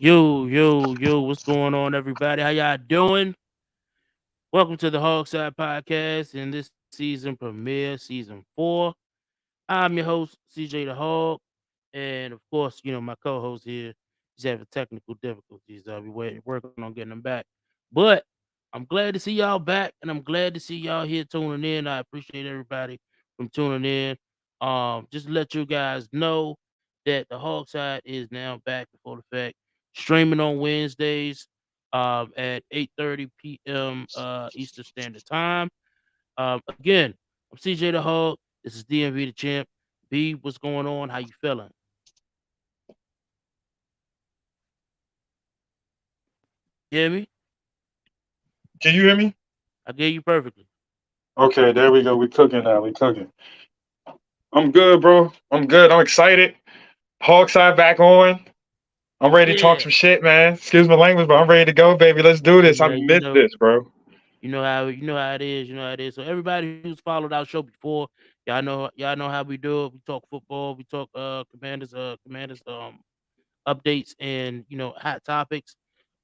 Yo, what's going on, everybody? How y'all doing? Welcome to the HOGside Podcast in this season premiere, season 4. I'm your host, CJ the Hog, and of course, my co-host here. He's having technical difficulties. We're working on getting him back, but I'm glad to see y'all back, and I'm glad to see y'all here tuning in. I appreciate everybody from tuning in. Just to let you guys know that the HOGside is now back in full effect, streaming on Wednesdays at 8:30 p.m. Eastern Standard Time. Again, I'm CJ the Hog. This is DMV the champ. B, what's going on? How you feeling? You hear me? Can you hear me? I get you perfectly. Okay, there we go. We cooking now. We cooking. I'm good, bro. I'm good. I'm excited. Hogside back on. I'm ready to talk Yeah, some shit, man. Excuse my language, but I'm ready to go, baby. Let's do hey this. I man, missed this, bro. you know how it is. You know how it is. So everybody who's followed our show before, y'all know how we do it. We talk football. We talk commanders updates and hot topics.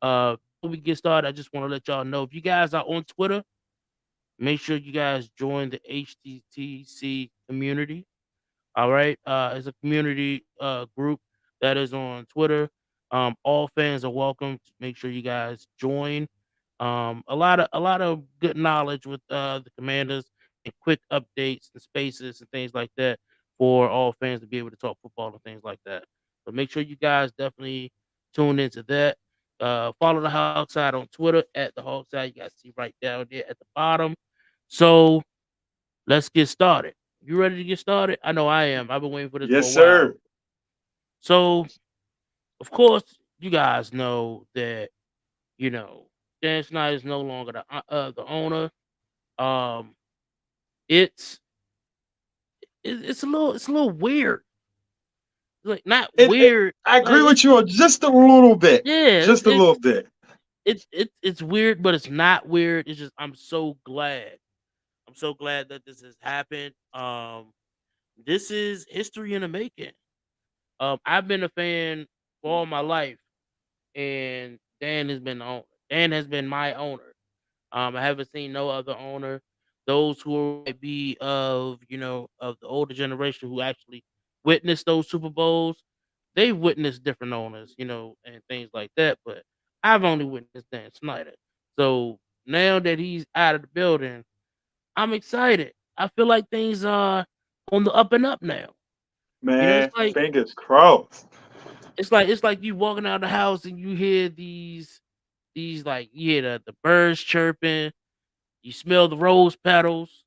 Before we get started, I just want to let y'all know if you guys are on Twitter, make sure you guys join the HTTC community. All right. It's a community group that is on Twitter. All fans are welcome. Make sure you guys join. A lot of good knowledge with the commanders and quick updates and spaces and things like that for all fans to be able to talk football and things like that. So make sure you guys definitely tune into that. Follow the Hogside on Twitter at the Hogside. You guys see right down there at the bottom. So let's get started. You ready to get started? I know I am. I've been waiting for this for Yes, a while. sir. So, of course, you guys know that you know Dan Snyder is no longer the owner. Um, it's it's a little weird. Like not It, weird. I agree Like with it's you on just a little bit. yeah. It's Just a it's little bit. it's weird, but it's not weird. It's just I'm so glad. I'm so glad that this has happened. This is history in the making. I've been a fan for all my life, and Dan has been the owner. Dan has been my owner. I haven't seen no other owner. Those who might be of of the older generation who actually witnessed those Super Bowls, they've witnessed different owners, and things like that. But I've only witnessed Dan Snyder. So now that he's out of the building, I'm excited. I feel like things are on the up and up now. It's Man, like fingers crossed. it's like you walking out the house and you hear these like you hear the birds chirping, you smell the rose petals,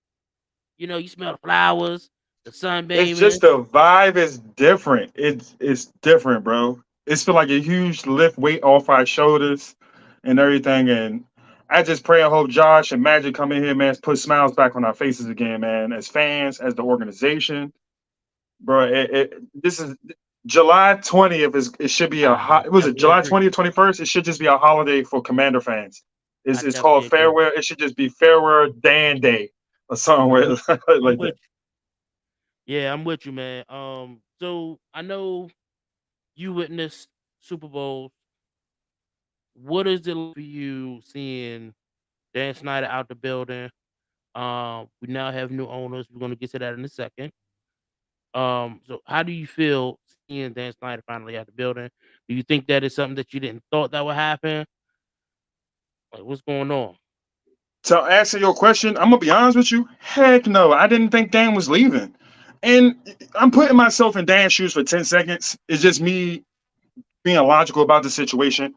you smell the flowers, the It's sunbeaming. just the vibe is different. It's different, bro. It's feel like a huge lift weight off our shoulders and everything. And I just pray and hope Josh and Magic come in here, man, put smiles back on our faces again, man. As fans, as the organization, bro. This is July 20th. It should be a I hot. Was it definitely July agree. 20th, 21st? It should just be a holiday for Commander fans. I It's definitely called agree. Farewell. It should just be Farewell Dan Day or something I'm with I'm like with that. you. Yeah, I'm with you, man. So I know you witnessed Super Bowl. What is it like for you seeing Dan Snyder out the building? We now have new owners. We're gonna get to that in a second. So how do you feel seeing Dan Snyder finally out the building? Do you think that is something that you didn't thought that would happen? Like, what's going on? To answer your question, I'm gonna be honest with you. Heck no, I didn't think Dan was leaving. And I'm putting myself in Dan's shoes for 10 seconds. It's just me being logical about the situation.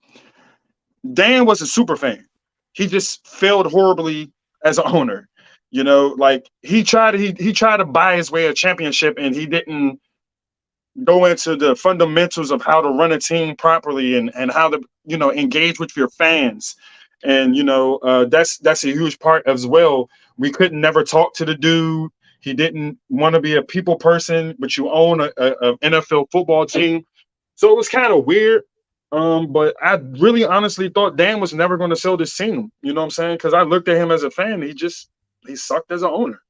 Dan was a super fan. He just failed horribly as an owner. Like he tried to buy his way a championship and he didn't go into the fundamentals of how to run a team properly and how to engage with your fans. And that's a huge part as well. We couldn't never talk to the dude. He didn't want to be a people person, but you own a NFL football team, so it was kind of weird. But I really honestly thought Dan was never going to sell this team. You know what I'm saying? Because I looked at him as a fan. He sucked as an owner.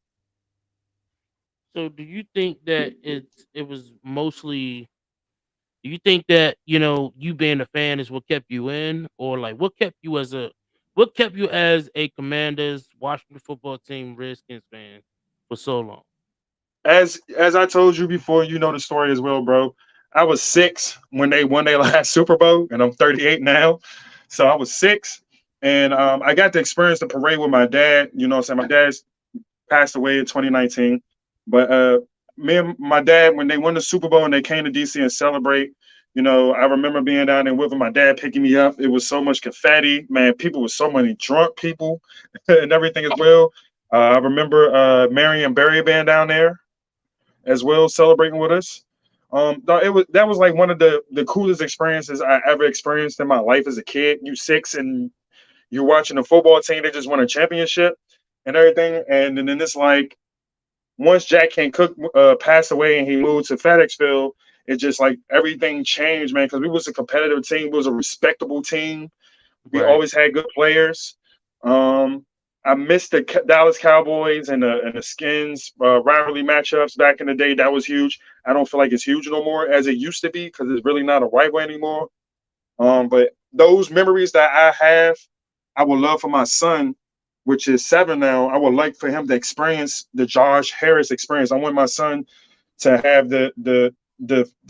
So do you think that it was mostly Do you think that, you being a fan is what kept you in, or like what kept you as a Commanders Washington football team Redskins fan for so long? As I told you before, you know the story as well, bro. I was 6 when they won their last Super Bowl, and I'm 38 now. So I was 6, and I got to experience the parade with my dad. You know what I'm saying? My dad's passed away in 2019, but me and my dad, when they won the Super Bowl and they came to DC and celebrate, I remember being down there with him, my dad picking me up. It was so much confetti, man. People with so many drunk people and everything as well. I remember Marion Barry band down there as well, celebrating with us. It was that was like one of the coolest experiences I ever experienced in my life as a kid. You 6 and you're watching a football team that just won a championship and everything, and then it's like once Jack Kent Cook passed away and he moved to FedExville, it just like everything changed, man. Because we was a competitive team, we was a respectable team. We Right. always had good players. Um, I missed the Dallas Cowboys and the Skins rivalry matchups back in the day. That was huge. I don't feel like it's huge no more as it used to be because it's really not a rival anymore. But those memories that I have, I would love for my son, which is 7 now. I would like for him to experience the Josh Harris experience. I want my son to have the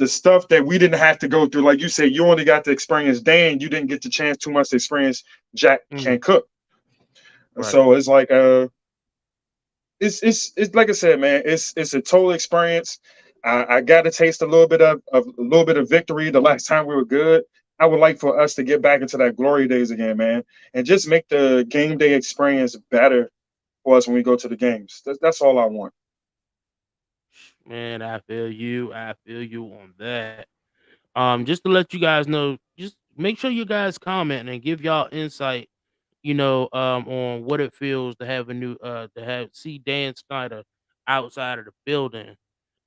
stuff that we didn't have to go through. Like you said, you only got to experience Dan. You didn't get the chance too much to experience Jack Mhm. Can Cook. Right. So it's like it's like I said, man. It's a total experience. I got to taste a little bit of victory the last time we were good. I would like for us to get back into that glory days again, man, and just make the game day experience better for us when we go to the games. That's all I want. Man, I feel you. I feel you on that. Just to let you guys know, just make sure you guys comment and give y'all insight, on what it feels to have to have see Dan Snyder outside of the building.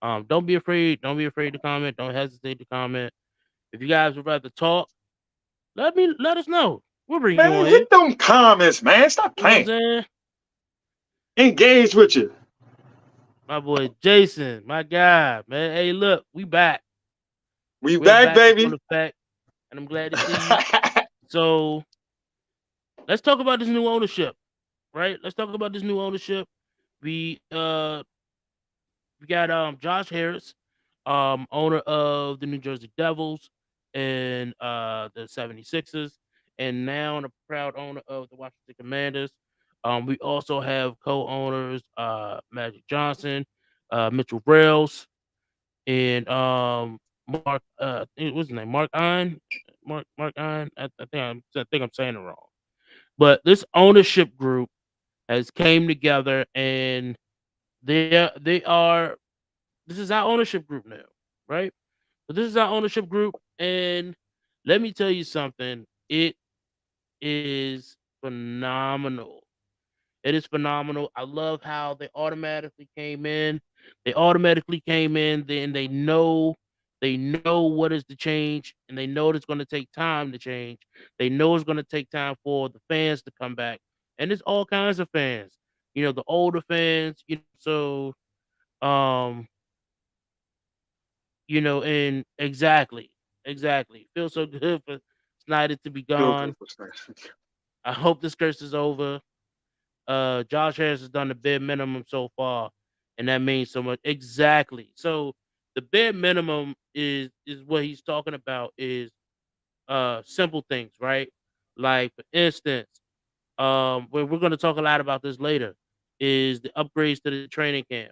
Don't be afraid to comment. Don't hesitate to comment. If you guys would rather talk, let us know. We'll bring you Man, on here. hit them comments, man. Stop You know what I'm playing. saying? Engage with you. My boy Jason, my guy, man. Hey, look, we back. We We're back, back on baby. the fact, and I'm glad to see you. So let's talk about this new ownership, right? Let's talk about this new ownership. We uh we got Josh Harris, owner of the New Jersey Devils and the 76ers, and now the proud owner of the Washington Commanders. We also have co-owners Magic Johnson, Mitchell Rails, and Mark what's his name? Mark Ein. Mark Ein. I think I'm saying it wrong. But this ownership group has came together, and they are this is our ownership group now, right? So this is our ownership group, and let me tell you something. It is phenomenal. It is phenomenal. I love how they automatically came in. They automatically came in, then they know what is the change, and they know it's going to take time to change. They know it's going to take time for the fans to come back, and it's all kinds of fans. The older fans. Um, and exactly. Feels so good for Snyder to be Feel good gone. for snacks. I hope this curse is over. Josh Harris has done the bare minimum so far, and that means so much. Exactly. So the bare minimum is what he's talking about is simple things, right? Like for instance, we're going to talk a lot about this later, is the upgrades to the training camp.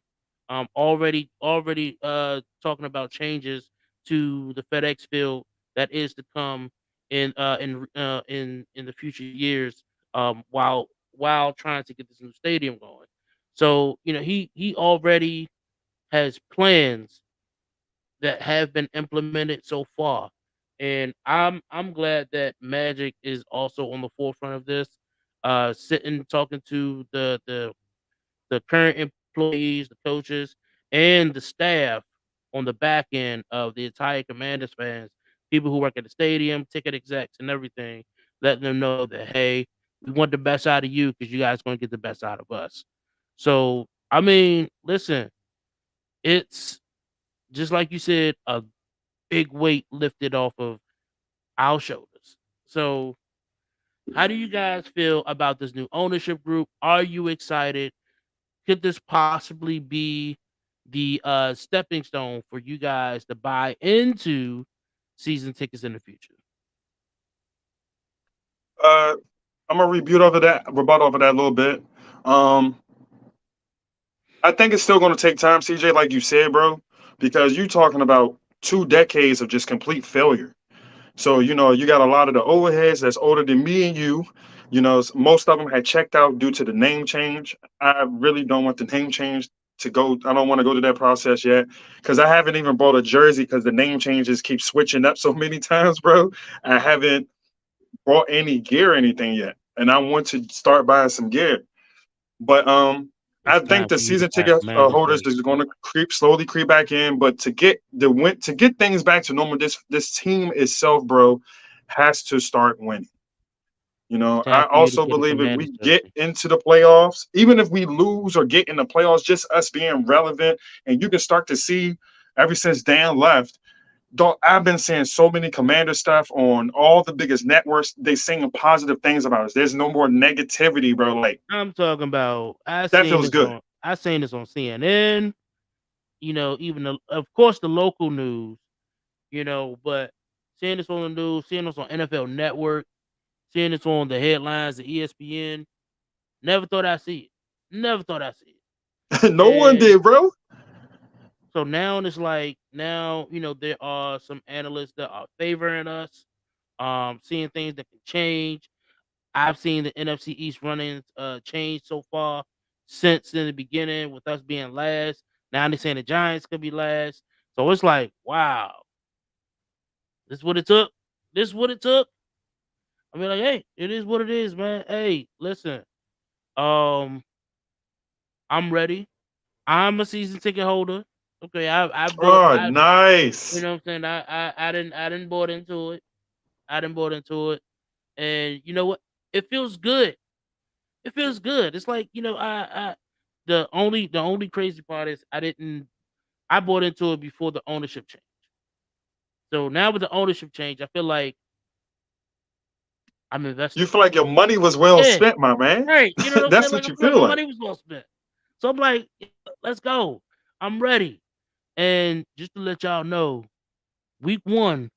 Already talking about changes to the FedEx field that is to come in the future years. While trying to get this new stadium going, so he already has plans that have been implemented so far, and I'm glad that Magic is also on the forefront of this, sitting talking to the current employees, the coaches, and the staff on the back end of the entire Commanders fans, people who work at the stadium, ticket execs, and everything, letting them know that hey, we want the best out of you because you guys going to get the best out of us. So I mean, listen, it's just like you said, a big weight lifted off of our shoulders. So, how do you guys feel about this new ownership group? Are you excited? Could this possibly be the stepping stone for you guys to buy into season tickets in the future? Uh, I'm gonna rebut over that a little bit. Um, I think it's still gonna take time, CJ, like you said, bro, because you're talking about 2 decades of just complete failure. So, you got a lot of the overheads that's older than me and you. Most of them had checked out due to the name change. I really don't want the name change to go. I don't want to go through that process yet because I haven't even bought a jersey because the name changes keep switching up so many times, bro. I haven't bought any gear or anything yet, and I want to start buying some gear. But I It's think time the for you to season buy a ticket Commanders holders jersey. is going to slowly creep back in. But to get things back to normal, this team itself, bro, has to start winning. It's time I for you to also get a believe if Commanders we get jersey. into the playoffs, even if we lose or get in the playoffs, just us being relevant, and you can start to see ever since Dan left. I've been seeing so many Commander stuff on all the biggest networks. They saying positive things about us. There's no more negativity, bro. Like I'm talking about. that feels good. I seen this on CNN. Even of course the local news. But seeing this on the news, seeing this on NFL Network, seeing this on the headlines of ESPN. Never thought I'd see it. Never thought I'd see it. No one And did, bro. so now it's like now there are some analysts that are favoring us, seeing things that can change. I've seen the NFC East running change so far since in the beginning with us being last. Now they're saying the Giants could be last. So it's like, wow, this is what it took. This is what it took. I mean, like, hey, it is what it is, man. Hey, listen, um, I'm ready. I'm a season ticket holder. Okay, Oh, I nice. what I'm saying. I didn't bought into it. I didn't bought into it, and you know what? It feels good. It feels good. It's like the only crazy part is I bought into it before the ownership change. So now with the ownership change, I feel like I'm You invested. feel like your money was well Yeah, spent, my man. right. You know what I'm saying? That's Like what I you feel like feel my like. money was well spent. So I'm like, yeah, let's go. I'm ready. And just to let y'all know, week one,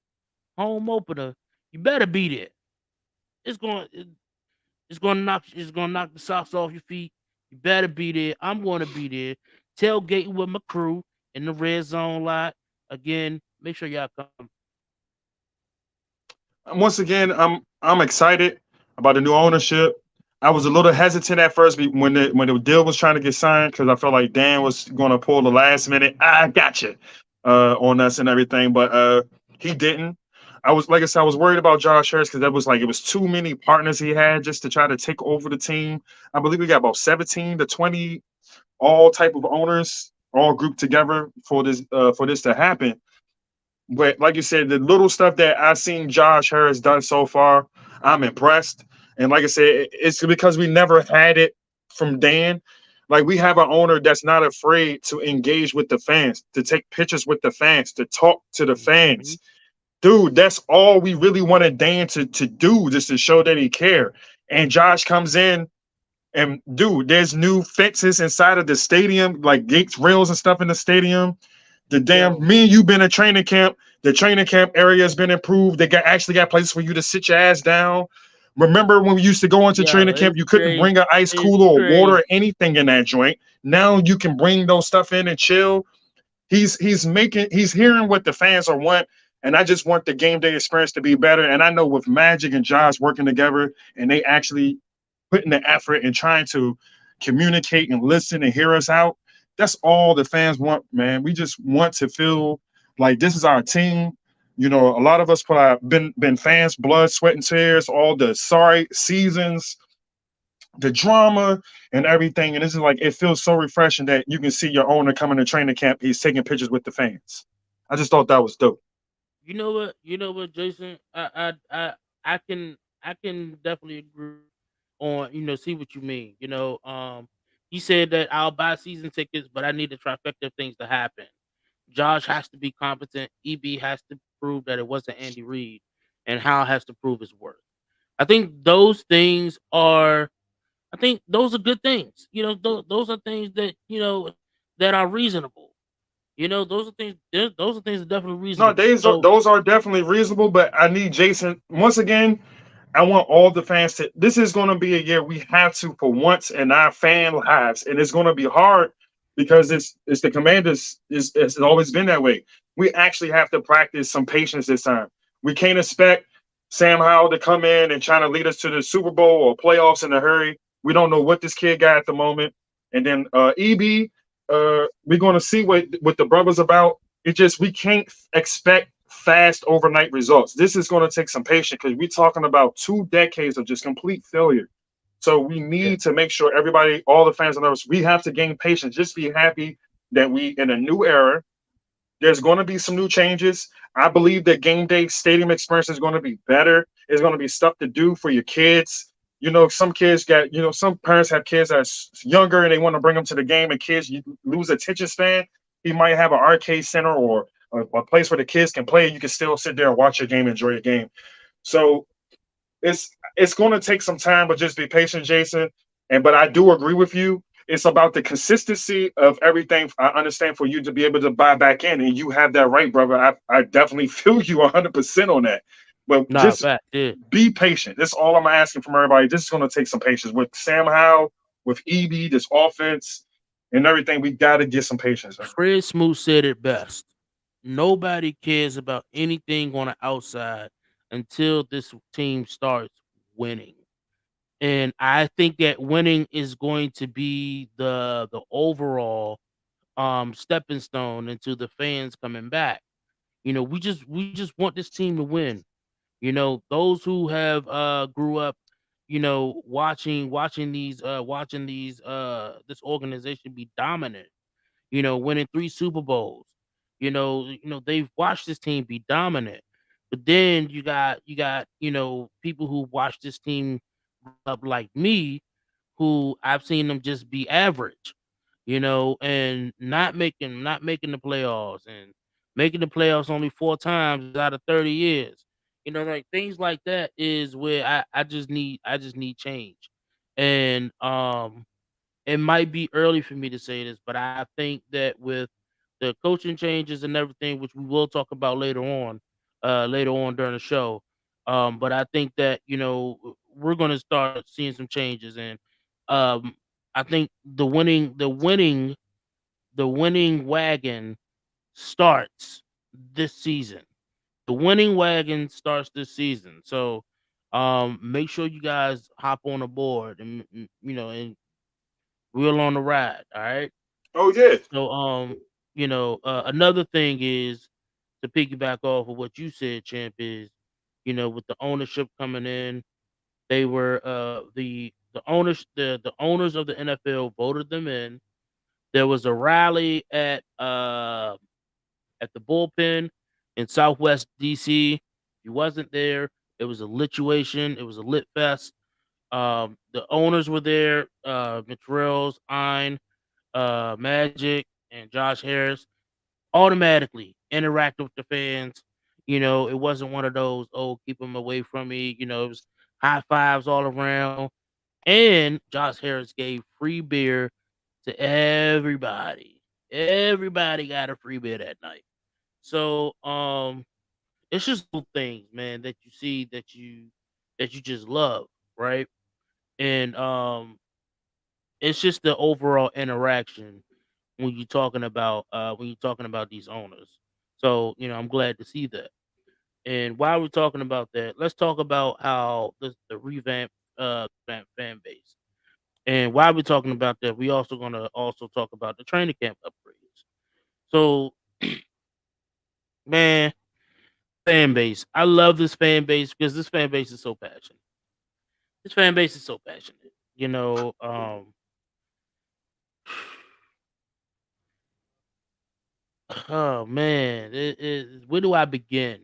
home opener, you better be there. It's going it's gonna knock the socks off your feet. You better be there. I'm gonna be there. Tailgating with my crew in the red zone lot. Again, make sure y'all come. Once again, I'm excited about the new ownership. I was a little hesitant at first when the deal was trying to get signed because I felt like Dan was going to pull the last minute. I got you on us and everything, but he didn't. Like I said, I was worried about Josh Harris because that was like it was too many partners he had just to try to take over the team. I believe we got about 17 to 20 all type of owners all grouped together for this to happen. But like you said, the little stuff that I've seen Josh Harris done so far, I'm impressed. And like I said, it's because we never had it from Dan. Like we have an owner that's not afraid to engage with the fans, to take pictures with the fans, to talk to the Mhm. fans. Dude, that's all we really wanted Dan to do, just to show that he cared. And Josh comes in and dude, there's new fences inside of the stadium, like gates, rails, and stuff in the stadium. The damn Yo, me and you been in training camp. The training camp area has been improved. They actually got places for you to sit your ass down. Remember when we used to go into yo, training camp, it's you couldn't crazy. bring an ice It's cooler or water or crazy. anything in that joint. Now you can bring those stuff in and chill. He's hearing what the fans are want, and I just want the game day experience to be better. And I know with Magic and Josh working together, and they actually putting the effort and trying to communicate and listen and hear us out. That's all the fans want, man. We just want to feel like this is our team. A lot of us put our been fans, blood, sweat, and tears, all the sorry seasons, the drama and everything. And this is like it feels so refreshing that you can see your owner coming to training camp. He's taking pictures with the fans. I just thought that was dope. You know what? You know what, Jason? I can definitely agree on see what you mean. You said that I'll buy season tickets, but I need the trifecta of things to happen. Josh has to be competent. EB has to prove that it wasn't Andy Reid, and Hal has to prove his worth. I think those things are. I think those are good things. Those are things that that are reasonable. Those are things. Those are things that are definitely No, reasonable. So those are definitely reasonable, but I need Jason once again. I want all the fans to. This is going to be a year we have to, for once in our fan lives, and it's going to be hard because it's the Commanders. It's always been that way. We actually have to practice some patience this time. We can't expect Sam Howell to come in and trying to lead us to the Super Bowl or playoffs in a hurry. We don't know what this kid got at the moment. And then EB, we're going to see what the brother's about. It just we can't expect fast overnight results. This is going to take some patience because we're talking about 2 decades of just complete failure. So we yeah, need to make sure everybody, all the fans and others, we have to gain patience. Just be happy that we in a new era. There's going to be some new changes. I believe that game day stadium experience is going to be better. It's going to be stuff to do for your kids. Some kids got, some parents have kids that's younger and they want to bring them to the game, and kids you lose attention span. He might have an arcade center or a place where the kids can play. You can still sit there and watch your game, enjoy your game. So it's going to take some time, but just be patient, Jason. But I do agree with you. It's about the consistency of everything. I understand for you to be able to buy back in, and you have that right, brother. I definitely feel you 100% on that. But nah, just fact, yeah. be patient. That's all I'm asking from everybody. This is going to take some patience with Sam Howell, with EB, this offense, and everything. We got to get some patience. Fred Smoot said it best. Nobody cares about anything on the outside until this team starts winning. And I think that winning is going to be the overall stepping stone into the fans coming back. We just want this team to win. Those who have grew up, watching this organization be dominant, winning 3 Super Bowls. They've watched this team be dominant. But then you got people who watch this team up like me, who I've seen them just be average, and not making the playoffs, and making the playoffs only 4 times out of 30 years. Like things like that is where I just need change. And it might be early for me to say this, but I think that with the coaching changes and everything, which we will talk about later on during the show. But I think that we're going to start seeing some changes, and um, I think the winning wagon starts this season. The winning wagon starts this season. So make sure you guys hop on the board and we're on the ride. All right. Oh yeah. So another thing is to piggyback off of what you said, Champ, is with the ownership coming in, they were the owners of the NFL voted them in. There was a rally at the bullpen in Southwest DC. If you wasn't there, it was a lituation. It was a lit fest. The owners were there, Mitchell's, Ein, Magic, and Josh Harris. Automatically interacted with the fans. It wasn't one of those, oh, keep them away from me. It was high fives all around. And Josh Harris gave free beer to everybody. Everybody got a free beer that night. So it's just little things, man, that you see that you just love, right? And it's just the overall interaction when you're talking about these owners. So, I'm glad to see that. And while we're talking about that, let's talk about how the revamp fan base. And while we're talking about that, we also gonna also talk about the training camp upgrades. So, man, fan base. I love this fan base because this fan base is so passionate. This fan base is so passionate. Oh man, where do I begin?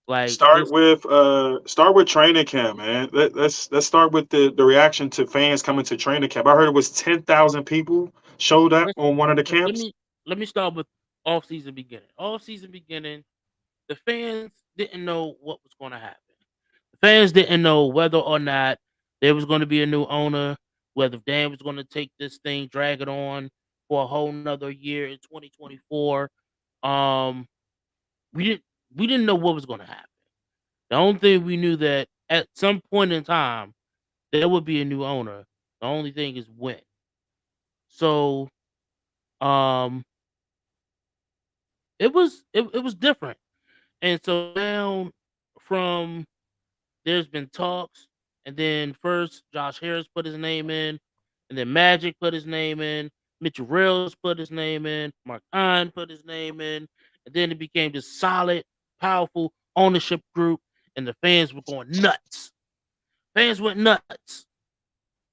Like just Start with training camp, man. Let's start with the reaction to fans coming to training camp. I heard it was 10,000 people showed up let's on one of the let camps. me let me start with Off season beginning. The fans didn't know what was going to happen. The fans didn't know whether or not there was going to be a new owner, whether Dan was going to take this thing, drag it on for a whole nother year in 2024. Um, we didn't we didn't know what was going to happen. The only thing we knew that at some point in time there would be a new owner. The only thing is when. So um, it was different, and so now from there's been talks, and then first Josh Harris put his name in, and then Magic put his name in, Mitchell Rails put his name in, Mark Hahn put his name in, and then it became this solid, powerful ownership group, and the fans were going nuts. Fans went nuts.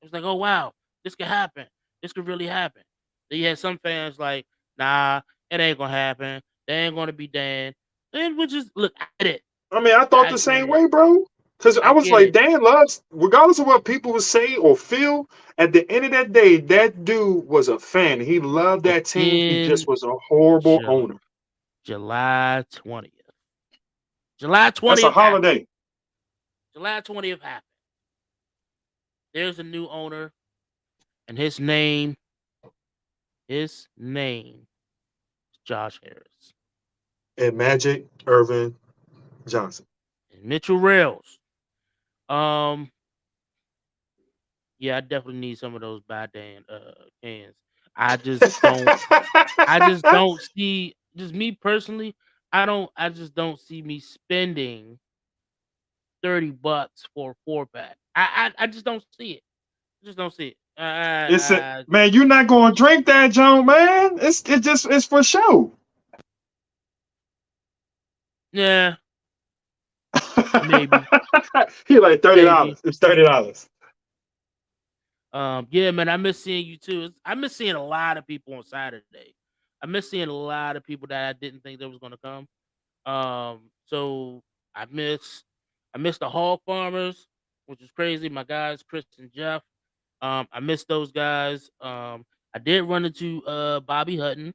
It was like, oh wow, this could happen. This could really happen. Then you had some fans like, nah, it ain't gonna happen. They ain't gonna be Dan. And which is look, I get it. I mean, I thought I the get same it. way, bro. Because I I was get like, it. Dan loves, regardless of what people would say or feel, at the end of that day, that dude was a fan. He loved But that team. He just then was a horrible Jul- owner. July 20th. July That's a 20th happened. holiday. July 20th happened. There's a new owner, and his name is Josh Harris. And Magic Irvin Johnson. And Mitchell Rails. Um, yeah, I definitely need some of those Biden cans. I just don't I just don't see just me personally, I just don't see me spending $30 for a 4 pack. I just don't see it. I just don't see it. It's a man, you're not gonna drink that junk, man. It's for show. Yeah, maybe. He like Maybe. $30. It's $30. Yeah, man, I miss seeing you too. I miss seeing a lot of people on Saturday. I miss seeing a lot of people that I didn't think that was gonna come. So I miss I miss the hog farmers, which is crazy. My guys, Chris and Jeff. I miss those guys. I did run into Bobby Hutton,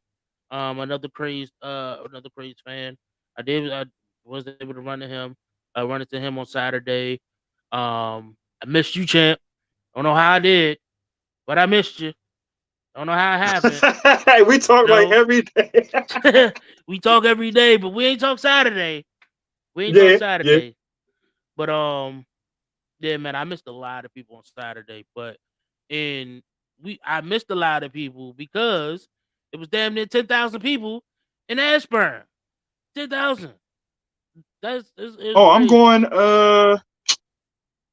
another crazed fan. I was able to run to him. I run into him on Saturday. I missed you, champ. Don't know how I did, but I missed you. Don't know how it happened. We talk like No, every day. we talk every day, but we ain't talk Saturday. We ain't talk Yeah, yeah. Saturday. But yeah, man, I missed a lot of people on Saturday. But and I missed a lot of people because it was damn near 10,000 people in Ashburn. 10,000. It's Oh, crazy.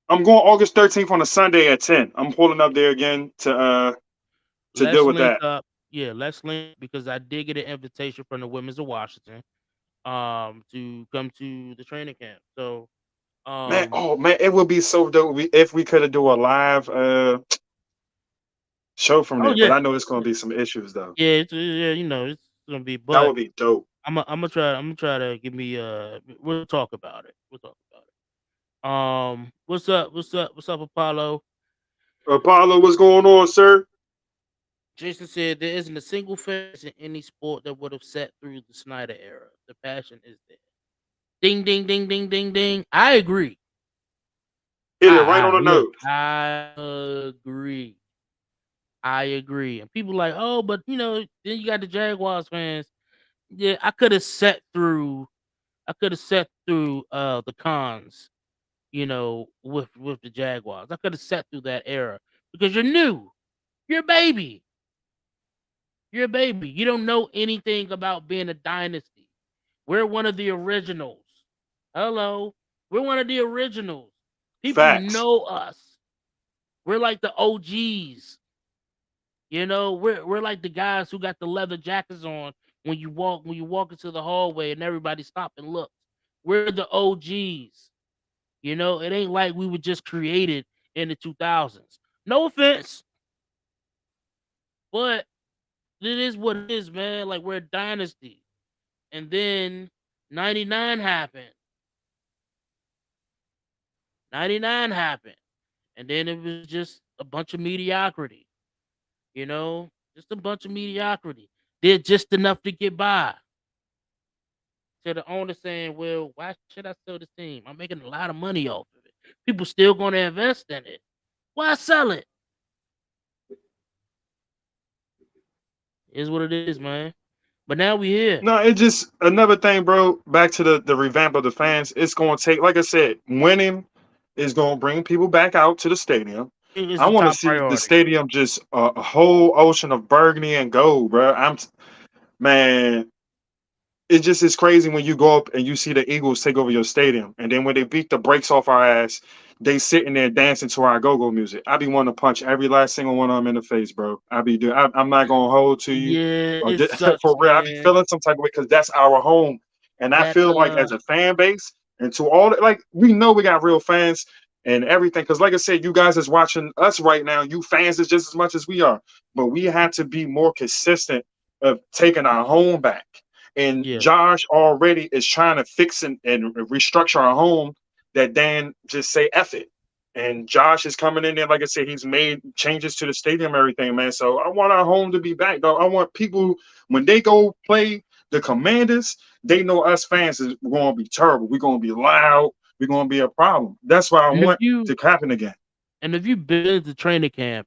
I'm going August 13th on a Sunday at 10. I'm pulling up there again to deal Let's with link that. up. Yeah, let's link because I did get an invitation from the Women's of Washington to come to the training camp. So Man, um oh man, it would be so dope if we could do a live show from oh there, but yeah. I know it's gonna be some issues though. Yeah, yeah, it's gonna be That but would be dope. I'm gonna try to give me we'll talk about it. We'll talk about it. What's up? What's up, Apollo? Apollo, what's going on, sir? Jason said there isn't a single fan in any sport that would have sat through the Snyder era. The passion is there. Ding ding ding ding ding ding. I agree. Hit it right on the Look, nose. I agree. I agree. And people like, oh, but then you got the Jaguars fans. Yeah, I could have sat through the cons, with the Jaguars. I could have sat through that era because you're new. You're a baby. You're a baby. You don't know anything about being a dynasty. We're one of the originals. Hello. We're one of the originals. People Facts. know us. We're like the OGs. We're like the guys who got the leather jackets on when you walk into the hallway and everybody stop and look. We're the OGs. It ain't like we were just created in the 2000s. No offense, but it is what it is, man. Like we're a dynasty. And then 99 happened. 99 happened. And then it was just a bunch of mediocrity, just a bunch of mediocrity. did just enough to get by. To the owner saying, "Well, why should I sell this team? I'm making a lot of money off of it. People still going to invest in it. Why sell it?" Is what it is, man. But now we here. No, it just another thing, bro. Back to the revamp of the fans. It's gonna take, like I said, winning is gonna bring people back out to the stadium. It is I the want to top see the priority. stadium just a whole ocean of burgundy and gold, bro. Man, it just is crazy when you go up and you see the Eagles take over your stadium, and then when they beat the brakes off our ass, they sitting there dancing to our go-go music. I be wanting to punch every last single one of them in the face, bro. I'm not gonna hold to you, Yeah, it sucks, for real. I be man. feeling some type of way because that's our home, and I That feel like as a fan base and to all like we know we got real fans and everything. Because like I said, you guys is watching us right now. You fans is just as much as we are, but we have to be more consistent of taking our home back. And yeah. Josh already is trying to fix and restructure our home that Dan just say F it. And Josh is coming in there, like I said, he's made changes to the stadium, everything, man. So I want our home to be back, though. I want people when they go play the Commanders, they know us fans is going to be terrible. We're going to be loud. We're going to be a problem. That's why I And if want you to happen again. and if you've been to training camp,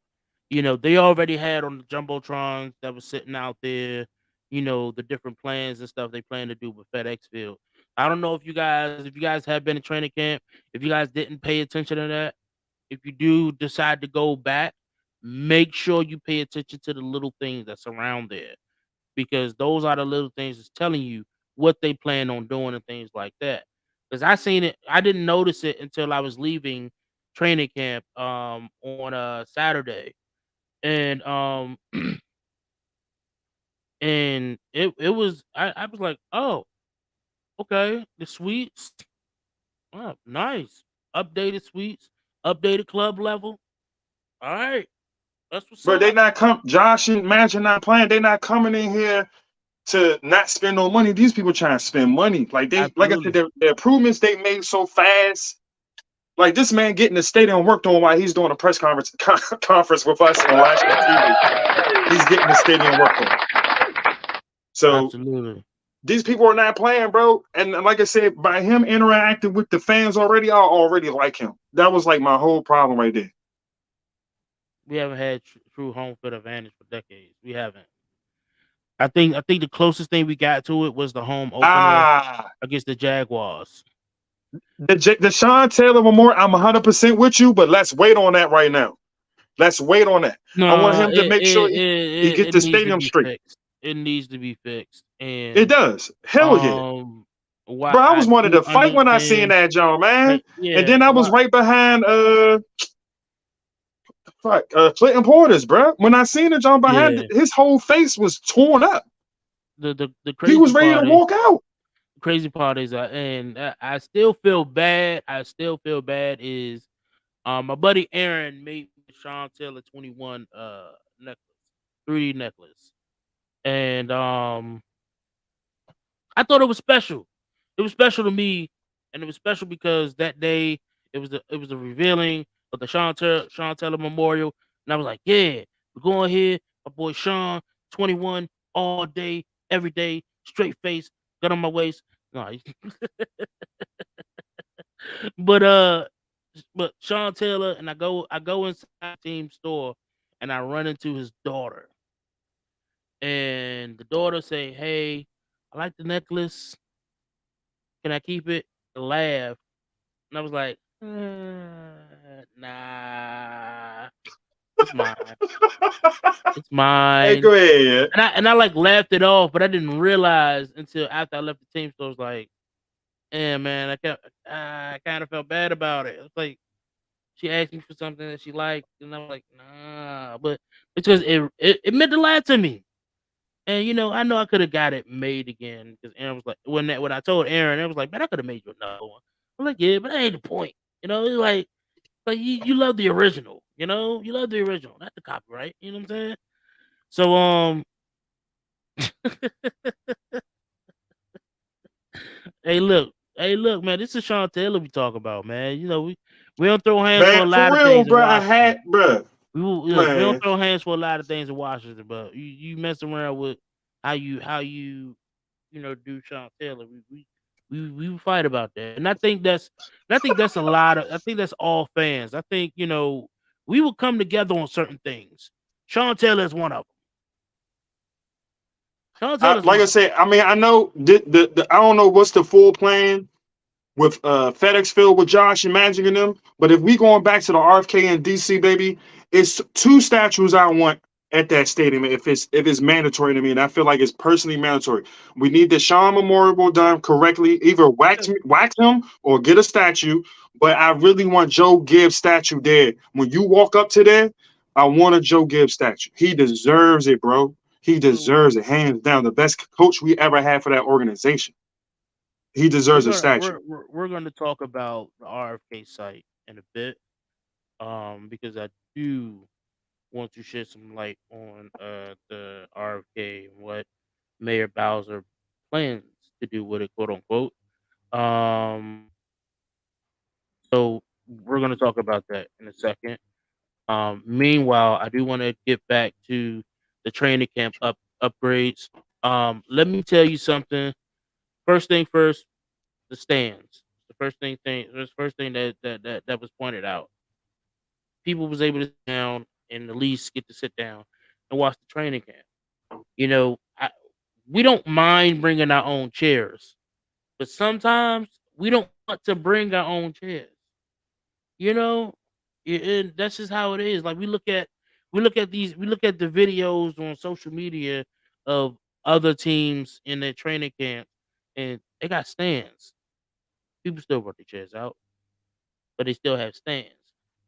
they already had on the jumbotrons that was sitting out there, the different plans and stuff they plan to do with FedEx Field. I don't know if you guys have been in training camp, if you guys didn't pay attention to that, if you do decide to go back, make sure you pay attention to the little things that surround there because those are the little things that's telling you what they plan on doing and things like that. Because I seen it, I didn't notice it until I was leaving training camp on Saturday, and and it was I was like, oh, okay, the suites, oh, nice, updated suites, updated club level. All right, that's what's But they up. not come, Josh and Magic not playing. They not coming in here to not spend no money. These people trying to spend money. Like I said, Absolutely, the improvements they made so fast. Like this man getting the stadium worked on while he's doing a press conference with us on national TV. He's getting the stadium worked on. So absolutely. these people are not playing, bro. And like I said, by him interacting with the fans already, I already like him. That was like my whole problem right there. We haven't had true home field advantage for decades. We haven't. I think the closest thing we got to it was the home opener Ah, against the Jaguars. the Sean Taylor Memorial. I'm 100% with you, but let's wait on that right now. Let's wait on that. I want No, him to it make sure it, he it get it the needs to stadium be straight. fixed. It needs to be fixed. It And does. Hell yeah. why Bro, I I was wanted do to fight when I seen understand, that John, man. like, And yeah, then I was why right behind Clinton Porter's, bro. When I seen the John behind, yeah. his whole face was torn up. The He crazy was ready to part is walk out. and I still feel bad. I still feel bad is my buddy Aaron made me the Sean Taylor 21 necklace, 3D necklace. And I thought it was special. It was special to me, and it was special because that day it was the revealing of the Sean Taylor Memorial, and I was like, yeah, we're going here. My boy Sean, 21, all day, every day, straight face, gun on my waist. No, but Sean Taylor, and I go inside the team store, and I run into his daughter, and the daughter say, hey, I like the necklace. Can I keep it? Laugh. And I was like, nah, it's mine. It's Hey, mine. go ahead. And I like laughed it off, but I didn't realize until after I left the team store. I was like, yeah, man, I kind of felt bad about it. It's like she asked me for something that she liked, and I'm like, nah, but it's because it meant a lot to me. And I know I could have got it made again because Aaron was like, when I told Aaron, Aaron was like, man, I could have made you another one. I'm like, yeah, but that ain't the point. It's like you love the original. You love the original, not the copyright. You know what I'm saying? So hey look, man, this is Sean Taylor we talk about, man. We don't throw hands for a Man, for lot of real, things in bro. I Washington. had, bro. Look, we don't Man. throw hands for a lot of things in Washington, but you mess around with how you do Sean Taylor. We would fight about that, and I think that's a lot of I think that's all fans. I think we will come together on certain things. Sean Taylor is one of them. Sean Taylor is Like one I of them. said, I mean, I know I don't know what's the full plan with FedEx Field with Josh and Magic and them. But if we going back to the RFK and DC, baby, it's two statues I want at that stadium. If it's mandatory to me, and I feel like it's personally mandatory. We need the Sean Memorial done correctly. Either wax him or get a statue. But I really want Joe Gibbs statue there. When you walk up to there, I want a Joe Gibbs statue. He deserves it, bro. He So deserves it, hands down. The best coach we ever had for that organization. He we're deserves a gonna statue. we're gonna talk about the RFK site in a bit, because I do want to shed some light on the RFK and what Mayor Bowser plans to do with it, quote unquote. Um, so we're gonna talk about that in a second. Meanwhile, I do want to get back to the training camp upgrades. Let me tell you something. First thing first, the stands. The first thing that was pointed out. People was able to sit down and at least get to sit down and watch the training camp. We don't mind bringing our own chairs, but sometimes we don't want to bring our own chairs. You know, and that's just how it is. Like we look at the videos on social media of other teams in their training camp, and they got stands. People still brought their chairs out, but they still have stands.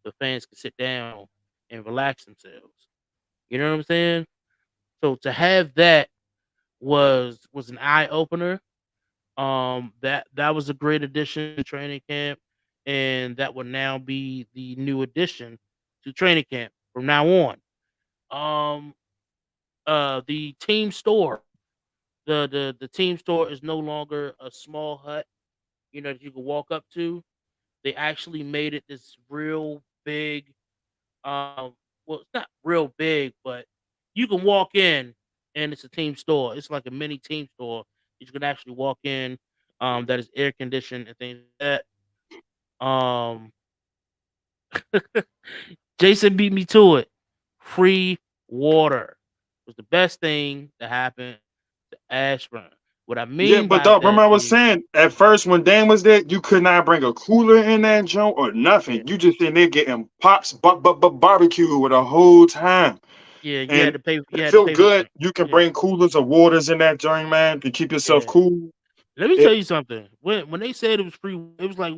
The fans can sit down and relax themselves. You know what I'm saying? So to have that was an eye opener. That was a great addition to training camp, and that would now be the new addition to training camp from now on. Um, the team store, the team store is no longer a small hut, that you can walk up to. They actually made it this real big. Well, it's not real big, but you can walk in and it's a team store. It's like a mini team store. You can actually walk in. That is air conditioned and things like that. Jason beat me to it. Free water was the best thing that happened to Ashburn. What I Yeah, mean but by dog, that remember I was is, saying at first when Dan was there, you could not bring a cooler in that joint or yeah, nothing. You just in there getting pops, barbecue with the whole time, yeah, you had and to pay. You it had to felt pay for good. drink. You can Yeah, bring coolers or waters in that joint, man, to keep yourself yeah. cool. Let me It tell you something. When they said it was free, it was like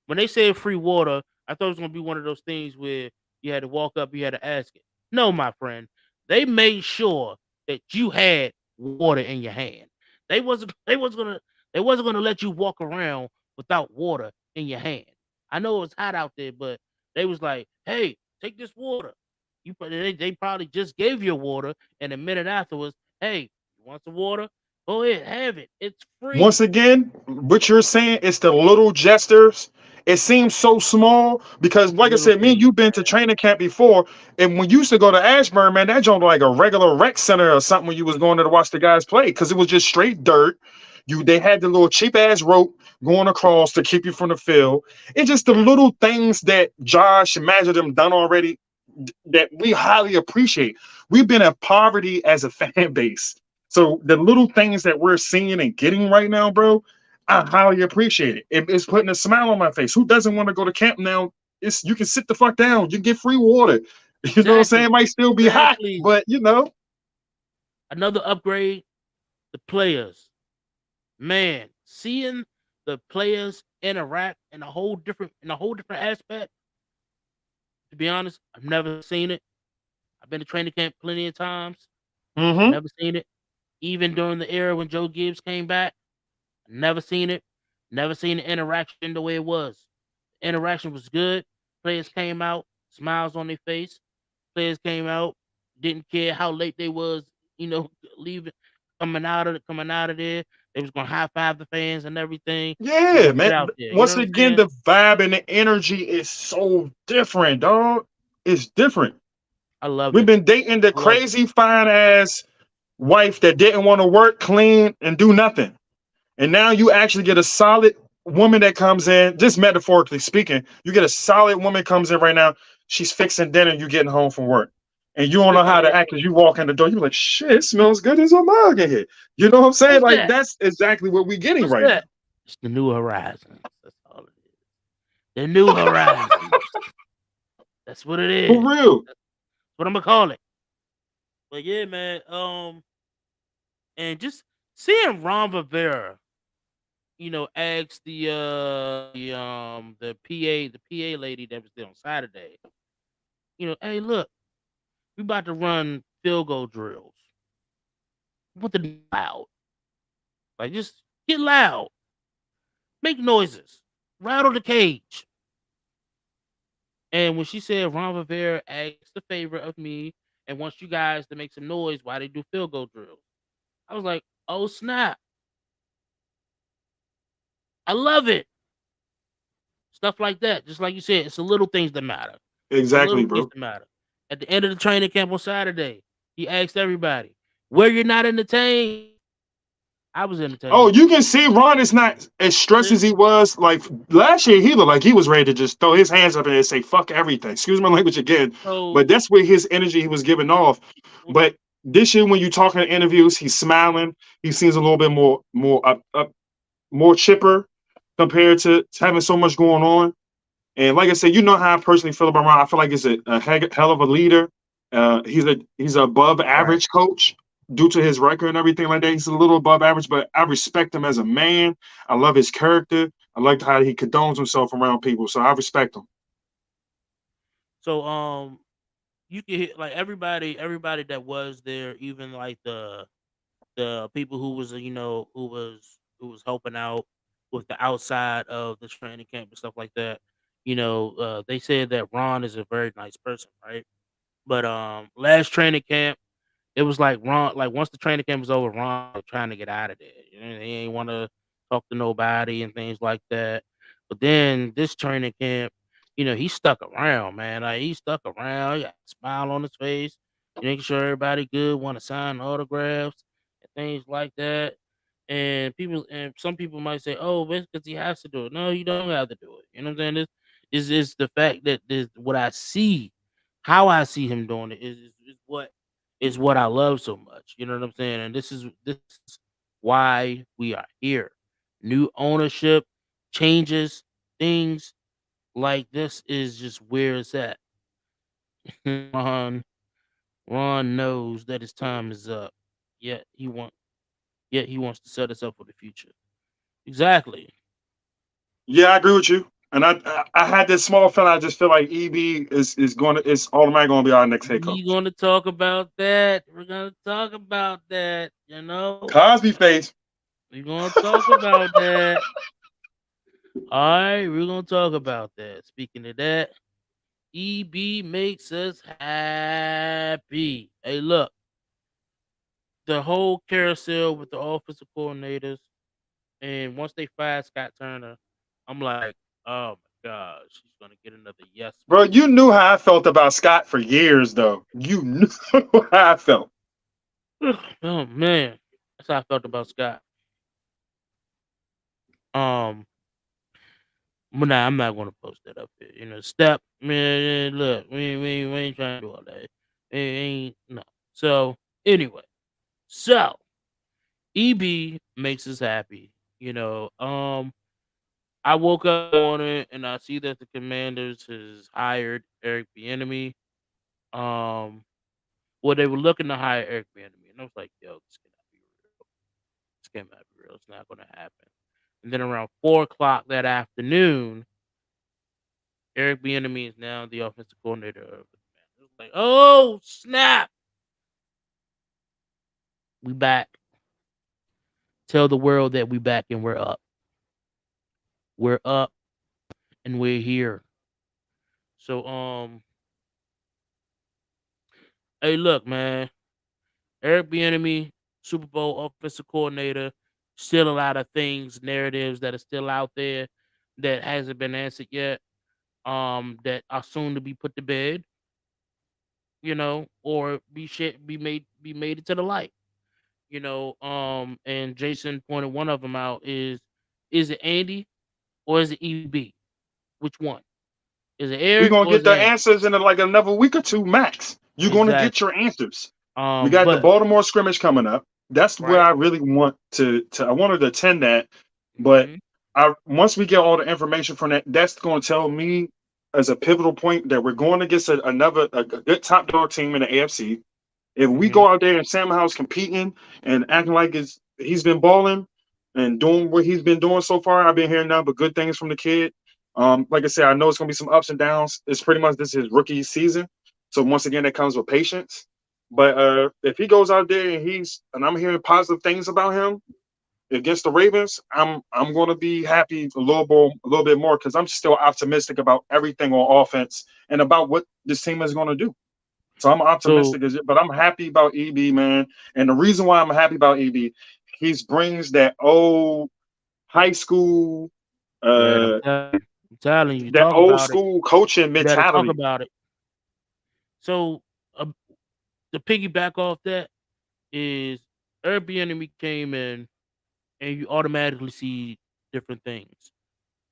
when they said free water. I thought it was gonna be one of those things where you had to walk up, you had to ask it. No, my friend, they made sure that you had water in your hand. They wasn't. They wasn't gonna. They wasn't gonna let you walk around without water in your hand. I know it was hot out there, but they was like, "Hey, take this water." They probably just gave you water, and a minute afterwards, "Hey, you want some water? Go ahead, have it. It's Once free." again, what you're saying is the little gestures. It seems so small because, It's the like I little said, me and things, you been to man. training camp before, and when you used to go to Ashburn, man, that joint like a regular rec center or something when you was going there to watch the guys play because it was just straight dirt. They had the little cheap ass rope going across to keep you from the field. It's just the little things that Josh and Magic them done already that we highly appreciate. We've been in poverty as a fan base. So the little things that we're seeing and getting right now, bro, I highly appreciate it. It's putting a smile on my face. Who doesn't want to go to camp now? You can sit the fuck down. You get free water. You know what I'm saying? It Exactly. might still be hot, Exactly. but Another upgrade, the players. Man, seeing the players interact in a whole different aspect, to be honest, I've never seen it. I've been to training camp plenty of times. mm-hmm. Never seen it. Even during the era when Joe Gibbs came back, never seen it. Never seen the interaction the way it was. The interaction was good. Players came out, smiles on their face. Players came out, didn't care how late they was, you know, leaving, coming out of there. They was gonna high five the fans and everything. They was Yeah, gonna get man. out there. You know Once what I'm again, saying? the vibe and the energy is so different, dog. It's different. I love We've it. been dating the I love it. crazy fine ass wife that didn't want to work, clean, and do nothing. And now you actually get a solid woman that comes in, just metaphorically speaking, you get a solid woman comes in right now. She's fixing dinner, you getting home from work. And you don't know how to act as you walk in the door. You're like, shit, it smells good as a mug in here. You know what I'm saying? What's Like, that? that's exactly what we're getting What's right now. that? It's the New Horizons. That's all it is. The New Horizons. That's what it For is. real. That's what I'm gonna call it. But yeah, man. And just seeing Ron Rivera, ask the PA lady that was there on Saturday. Hey, look, we about to run field goal drills. I want the loud, like just get loud, make noises, rattle the cage. And when she said Ron Rivera asked the favor of me and wants you guys to make some noise while they do field goal drills, I was like, oh snap, I love it. Stuff like that. Just like you said, it's the little things that matter. The Exactly, little things bro. that matter. At the end of the training camp on Saturday, he asked everybody, where you're not entertained. I was Oh, entertained. you can see Ron is not as stressed as he was. Like last year, he looked like he was ready to just throw his hands up and say "fuck everything." Excuse my language again, So but that's where his energy he was giving off. But this year, when you talk in interviews, he's smiling. He seems a little bit more up, more chipper compared to having so much going on. And like I said, you know how I personally feel about Ron. I feel like he's a hell of a leader. He's a above right. average coach due to his record and everything like that. He's a little above average, but I respect him as a man. I love his character. I like how he condones himself around people, so I respect him. So you can hit like everybody that was there, even like the people who was who was helping out with the outside of the training camp and stuff like that. They said that Ron is a very nice person, right? But last training camp, it was like Ron. Like once the training camp was over, Ron was trying to get out of there. He ain't want to talk to nobody and things like that. But then this training camp, he stuck around, man. Like he stuck around. He got a smile on his face, making sure everybody good, want to sign autographs and things like that. And some people might say, "Oh, it's because he has to do it." No, you don't have to do it. You know what I'm saying? This is the fact that this what I see, how I see him doing it is what I love so much. You know what I'm saying? And this is why we are here. New ownership, changes, things like this is just where it's at. Ron Ron knows that his time is up. Yet he want yet he wants to set us up for the future. Exactly. Yeah, I agree with you. And I had this small feeling. I just feel like EB is going to is automatically going to be our next head We coach. gonna talk about that. We're gonna talk about that. Cosby face. We're gonna talk about that. All right, we're gonna talk about that. Speaking of that, EB makes us happy. Hey, look, the whole carousel with the offensive coordinators, and once they fired Scott Turner, I'm like, oh my gosh, she's gonna get another yes Bro, man. you knew how I felt about Scott for years, though. You knew how I felt. Oh man, that's how I felt about Scott. Um, but nah, I'm not gonna post that up here. Step man. Look, we ain't trying to do all that. It ain't no. So anyway, so EB makes us happy. I woke up on it and I see that the Commanders has hired Eric Bieniemy. Um, well, they were looking to hire Eric Bieniemy, and I was like, "Yo, this cannot be real. This cannot be real. It's not going to happen." And then around 4 o'clock that afternoon, Eric Bieniemy is now the offensive coordinator of the Commanders. Like, oh snap, we back. Tell the world that we back and we're up. We're up and we're here. So, hey, look, man. Eric Bieniemy, Super Bowl offensive coordinator. Still a lot of things, narratives that are still out there that hasn't been answered yet. That are soon to be put to bed. Or be made into the light. And Jason pointed one of them out is it Andy or is it EB? Which one? Is it We're Eric gonna or get is it the Andy? answers in like another week or two max. You're gonna get Exactly. your answers. We got the But Baltimore scrimmage coming up. That's where right. I really want to I wanted to attend that, but Hmm. I once we get all the information from that, that's going to tell me as a pivotal point that we're going against another a good top dog team in the AFC. If we Hmm. go out there and Sam Howell's competing and acting like he's been balling and doing what he's been doing so far, I've been hearing nothing but good things from the kid. Like I said, I know it's gonna be some ups and downs. It's pretty much this is his rookie season. So once again, that comes with patience. But if he goes out there and I'm hearing positive things about him against the Ravens, I'm gonna be happy a little bit more because I'm still optimistic about everything on offense and about what this team is gonna do. So I'm So optimistic, but I'm happy about EB, man. And the reason why I'm happy about EB, he brings that old high school, man, uh, I'm telling you, that talk old about it. school coaching You better talk mentality. about it. So uh, the piggyback off that is Airbnb came in and you automatically see different things.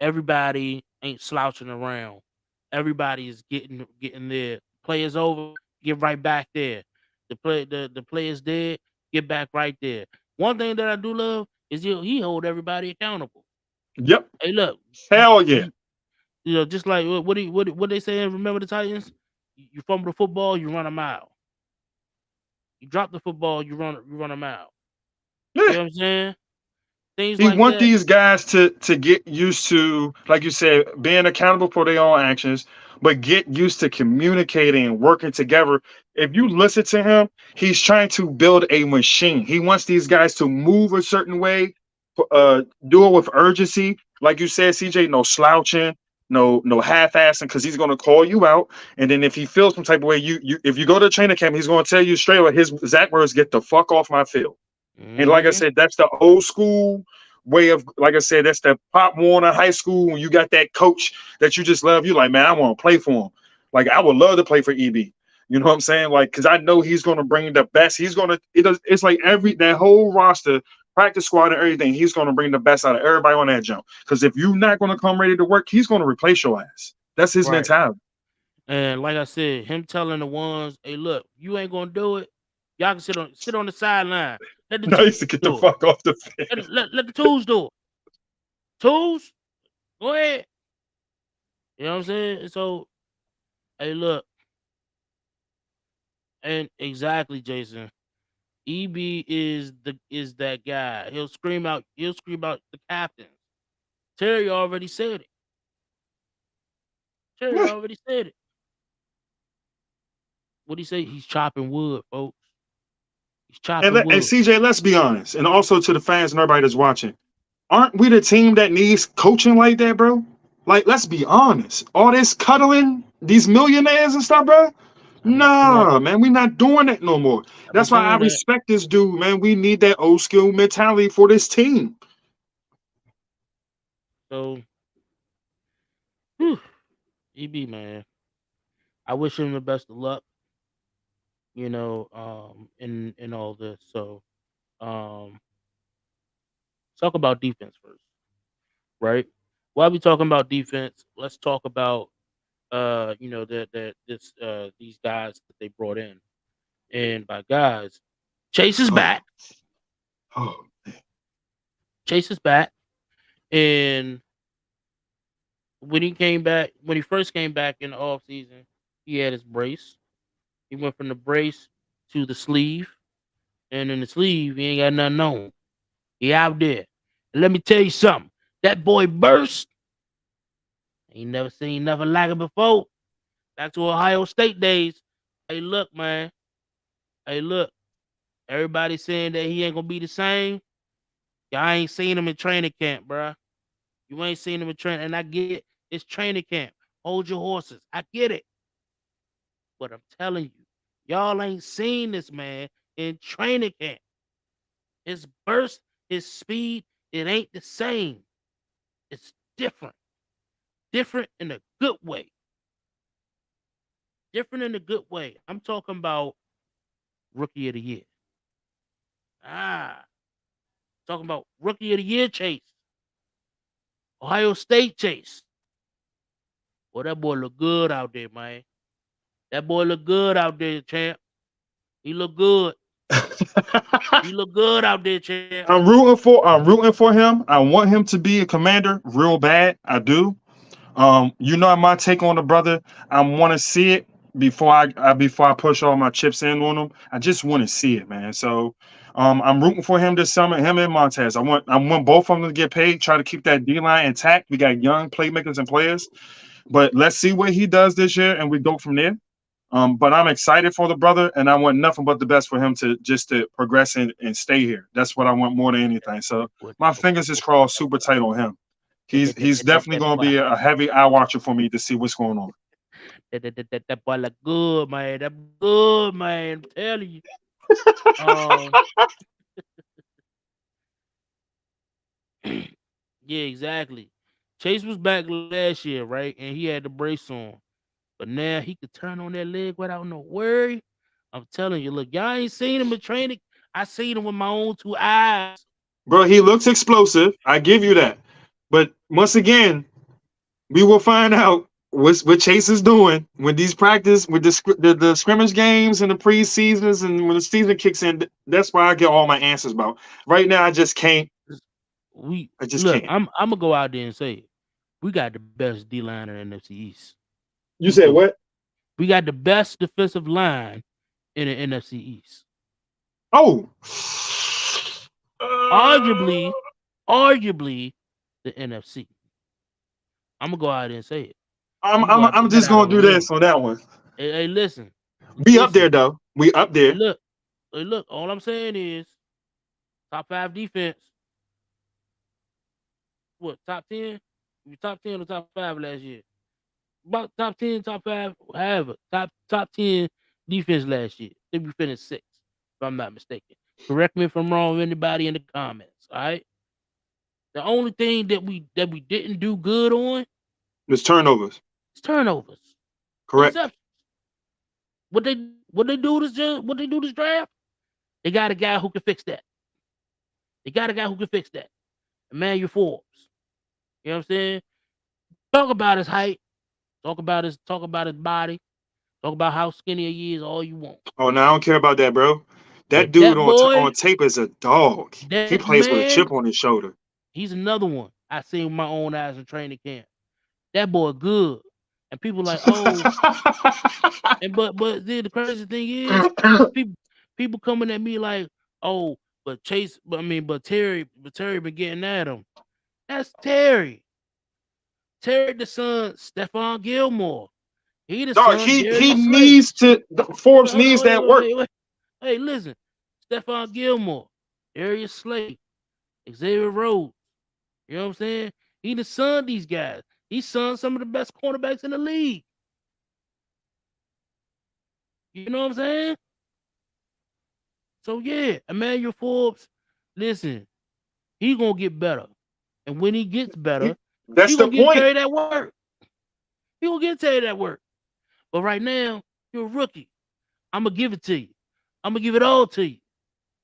Everybody ain't slouching around. Everybody is getting there. Play is over, get right back there. The play is dead, get back right there. One thing that I do love is he hold everybody accountable. Yep, Hey, look, you, hell yeah. you just like what they say. Remember the Titans? You fumble the football, you run a mile. You drop the football, you run a mile. You Yeah. know what I'm saying? Things He like want that. these guys to get used to, like you said, being accountable for their own actions, but get used to communicating and working together. If you listen to him, he's trying to build a machine. He wants these guys to move a certain way, do it with urgency. Like you said, CJ, no slouching, no half-assing, because he's gonna call you out. And then if he feels some type of way, you if you go to training camp, he's gonna tell you straight away his exact words, get the fuck off my field. And like I Hmm. said, that's the old school way of, like I said, that's the Pop Warner high school when you got that coach that you just love. You like, man, I want to play for him. Like I would love to play for EB. You know what I'm saying? Like, because I know he's gonna bring the best. It's like that whole roster, practice squad and everything. He's gonna bring the best out of everybody on that jump. Because if you're not gonna come ready to work, he's gonna replace your ass. That's his Right. mentality. And like I said, him telling the ones, "Hey, look, you ain't gonna do it. Y'all can sit on the sideline. Let the Nice tools to get the do it. fuck off the field. Let the tools do it. Tools, go ahead. You know what I'm saying? So, hey, look, and exactly, Jason. EB is that guy. He'll scream out. He'll scream out the captains. Terry already said it. Terry already said it. What he say? He's chopping wood, folks. He's chopping And wood. CJ, let's be honest, and also to the fans and everybody that's watching, aren't we the team that needs coaching like that, bro? Like, let's be honest. All this cuddling, these millionaires and stuff, bro. I've been saying that. Nah, man, we not doing that no more. I've been That's why I saying that. respect this dude, man. We need that old school mentality for this team. So, whew, EB man, I wish him the best of luck. In all this. So, um, talk about defense first, right? While we talking about defense, let's talk about these guys that they brought in. And by guys, Chase is Oh, back. oh, Chase is back. And when he first came back in the off season, he had his brace. He went from the brace to the sleeve. And in the sleeve, he ain't got nothing on. He out there. And let me tell you something. That boy burst. Ain't never seen nothing like it before. Back to Ohio State days. Hey, look, man. Hey, look. Everybody saying that he ain't gonna be the same. Y'all ain't seen him in training camp, bruh. You ain't seen him in training, and I get it. It's training camp. Hold your horses. I get it. But I'm telling you, y'all ain't seen this man in training camp. His burst, his speed, it ain't the same. It's different. Different in a good way. Different in a good way. I'm talking about rookie of the year. Ah, talking about rookie of the year Chase, Ohio State Chase. Boy, that boy look good out there, man. That boy look good out there, champ. He look good. He look good out there, champ. I'm rooting for him. I want him to be a commander real bad. I do. You know my take on the brother. I want to see it before I push all my chips in on him. I just want to see it, man. So I'm rooting for him this summer. Him and Montez. I want both of them to get paid. Try to keep that D line intact. We got young playmakers and players, but let's see what he does this year, and we go from there. But I'm excited for the brother, and I want nothing but the best for him to progress and stay here. That's what I want more than anything. So my fingers is crossed super tight on him. He's definitely going to be a heavy eye watcher for me to see what's going on. That boy look good, man. That good, man. I'm telling you. Um, yeah, exactly. Chase was back last year, right? And he had the brace on. But now he could turn on that leg without no worry. I'm telling you, look, y'all ain't seen him in training. I seen him with my own two eyes. Bro, he looks explosive. I give you that. But once again, we will find out what Chase is doing when these practice with the scrimmage games and the preseasons and when the season kicks in. That's why I get all my answers about. Right now, I just can't. We I just look, can't. I'm gonna go out there and say it. We got the best D line in the NFC East. You We said do. what? We got the best defensive line in the NFC East. Oh, Arguably, arguably the NFC. I'm gonna go out there and say it. I'm I'm gonna go I'm out I'm there just out gonna on a do limb. this on that one. Hey, listen, We up there listen. though. We up Hey, there. look, hey, look. All I'm saying is top five defense. What top 10? We top 10 or top five last year? About top 10, top five, however, top 10 defense last year. I think we finished sixth, if I'm not mistaken. Correct me if I'm wrong. Anybody in the comments? All right. The only thing that we didn't do good on There's turnovers. is turnovers, Correct. interceptions. What they do this draft? They got a guy who can fix that. They got a guy who can fix that. Emmanuel Forbes. You know what I'm saying? Talk about his height. Talk about his body. Talk about how skinny he is. All you want. Oh no, I don't care about that, bro. That But dude that on boy, on tape is a dog. He that plays with a man, chip on his shoulder. he's another one I seen with my own eyes in training camp. That boy good. And people like, oh, and but then the crazy thing is, people people coming at me like, oh, but Chase, but Terry been getting at him. That's Terry. Terry the son, Stephon Gilmore. He the Dog, son, he Darius Slay. needs to. Forbes Hold on, needs that wait, work. wait, wait. Hey, listen. Stephon Gilmore, Darius Slay, Xavier Rhodes. You know what I'm saying? He the son these guys. He son some of the best cornerbacks in the league. You know what I'm saying? So yeah, Emmanuel Forbes, listen, he gonna get better. And when he gets better, That's he the gonna get point. Terry that work. He gonna get Terry that work. But right now, you're a rookie. I'm gonna give it to you. I'm gonna give it all to you.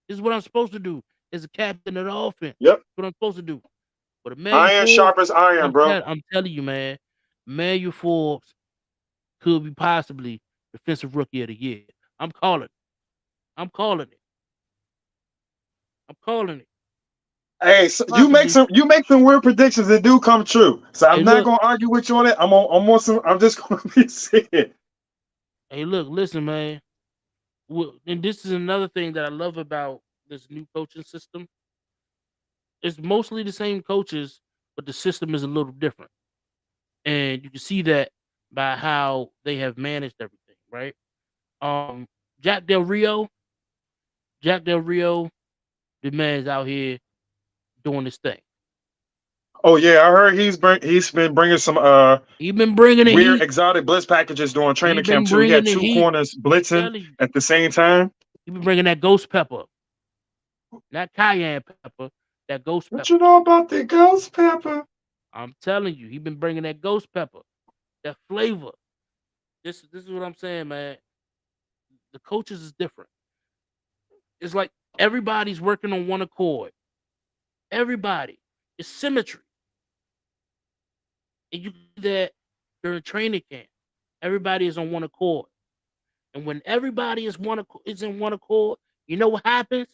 This is what I'm supposed to do as a captain of the offense. Yep. What I'm supposed to do. But Emmanuel Iron Forbes, sharp as iron, bro. I'm telling you, man, Emmanuel Forbes could be possibly defensive rookie of the year. I'm calling it. I'm calling it. I'm calling it. Hey, so Possibly. you make some weird predictions that do come true. So Hey, I'm not look. gonna argue with you on it. I'm on some. I'm just gonna be saying. Hey, look. Listen, man. And this is another thing that I love about this new coaching system. It's mostly the same coaches, but the system is a little different, and you can see that by how they have managed everything. Right. Um, Jack Del Rio. Jack Del Rio, the man's out here doing this thing. Oh yeah, I heard he's been bringing some He been bringing the weird heat. exotic blitz packages during He training camp been too. He had bringing the two heat. corners I'm blitzing telling you. at the same time. He been bringing that ghost pepper, not cayenne pepper. That ghost What pepper. you know about the ghost pepper? I'm telling you, he been bringing that ghost pepper, that flavor. This is what I'm saying, man. The coaches is different. It's like Everybody's working on one accord. Everybody. It's symmetry. And you see that during training camp. Everybody is on one accord. And when everybody is in one accord, you know what happens?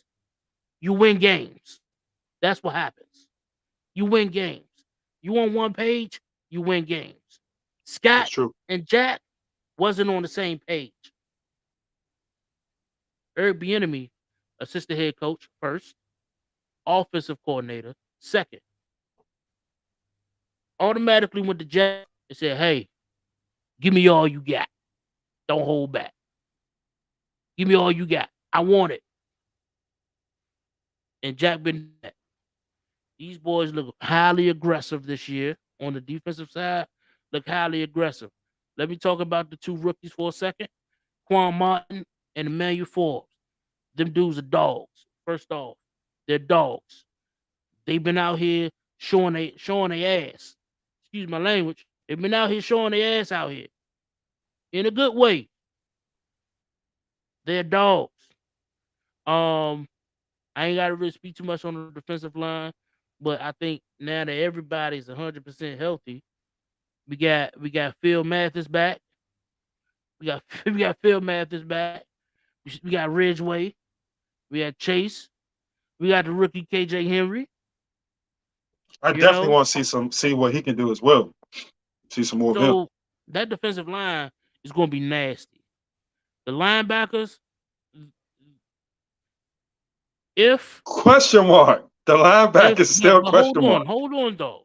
You win games. That's what happens. You win games. You on one page, you win games. That's Scott true. and Jack wasn't on the same page. Eric Bieniemy, assistant head coach first, offensive coordinator second. Automatically went to Jack and said, "Hey, give me all you got. Don't hold back. Give me all you got. I want it." And Jack been that. These boys look highly aggressive this year on the defensive side. Look highly aggressive. Let me talk about the two rookies for a second. Quan Martin and Emmanuel Forbes. Them dudes are dogs. First off, they're dogs. They've been out here showing their ass. Excuse my language. They've been out here showing their ass out here in a good way. They're dogs. Um, I ain't got to really speak too much on the defensive line, but I think now that everybody's 100% healthy, we got Phil Mathis back. We got we got Phil Mathis back. We got Ridgeway. We got Chase. We got the rookie KJ Henry. I You definitely know, want to see what he can do as well. See some more of him. so that defensive line is going to be nasty. The linebackers, if Question mark. The linebacker is yeah, still a but question mark. hold on though.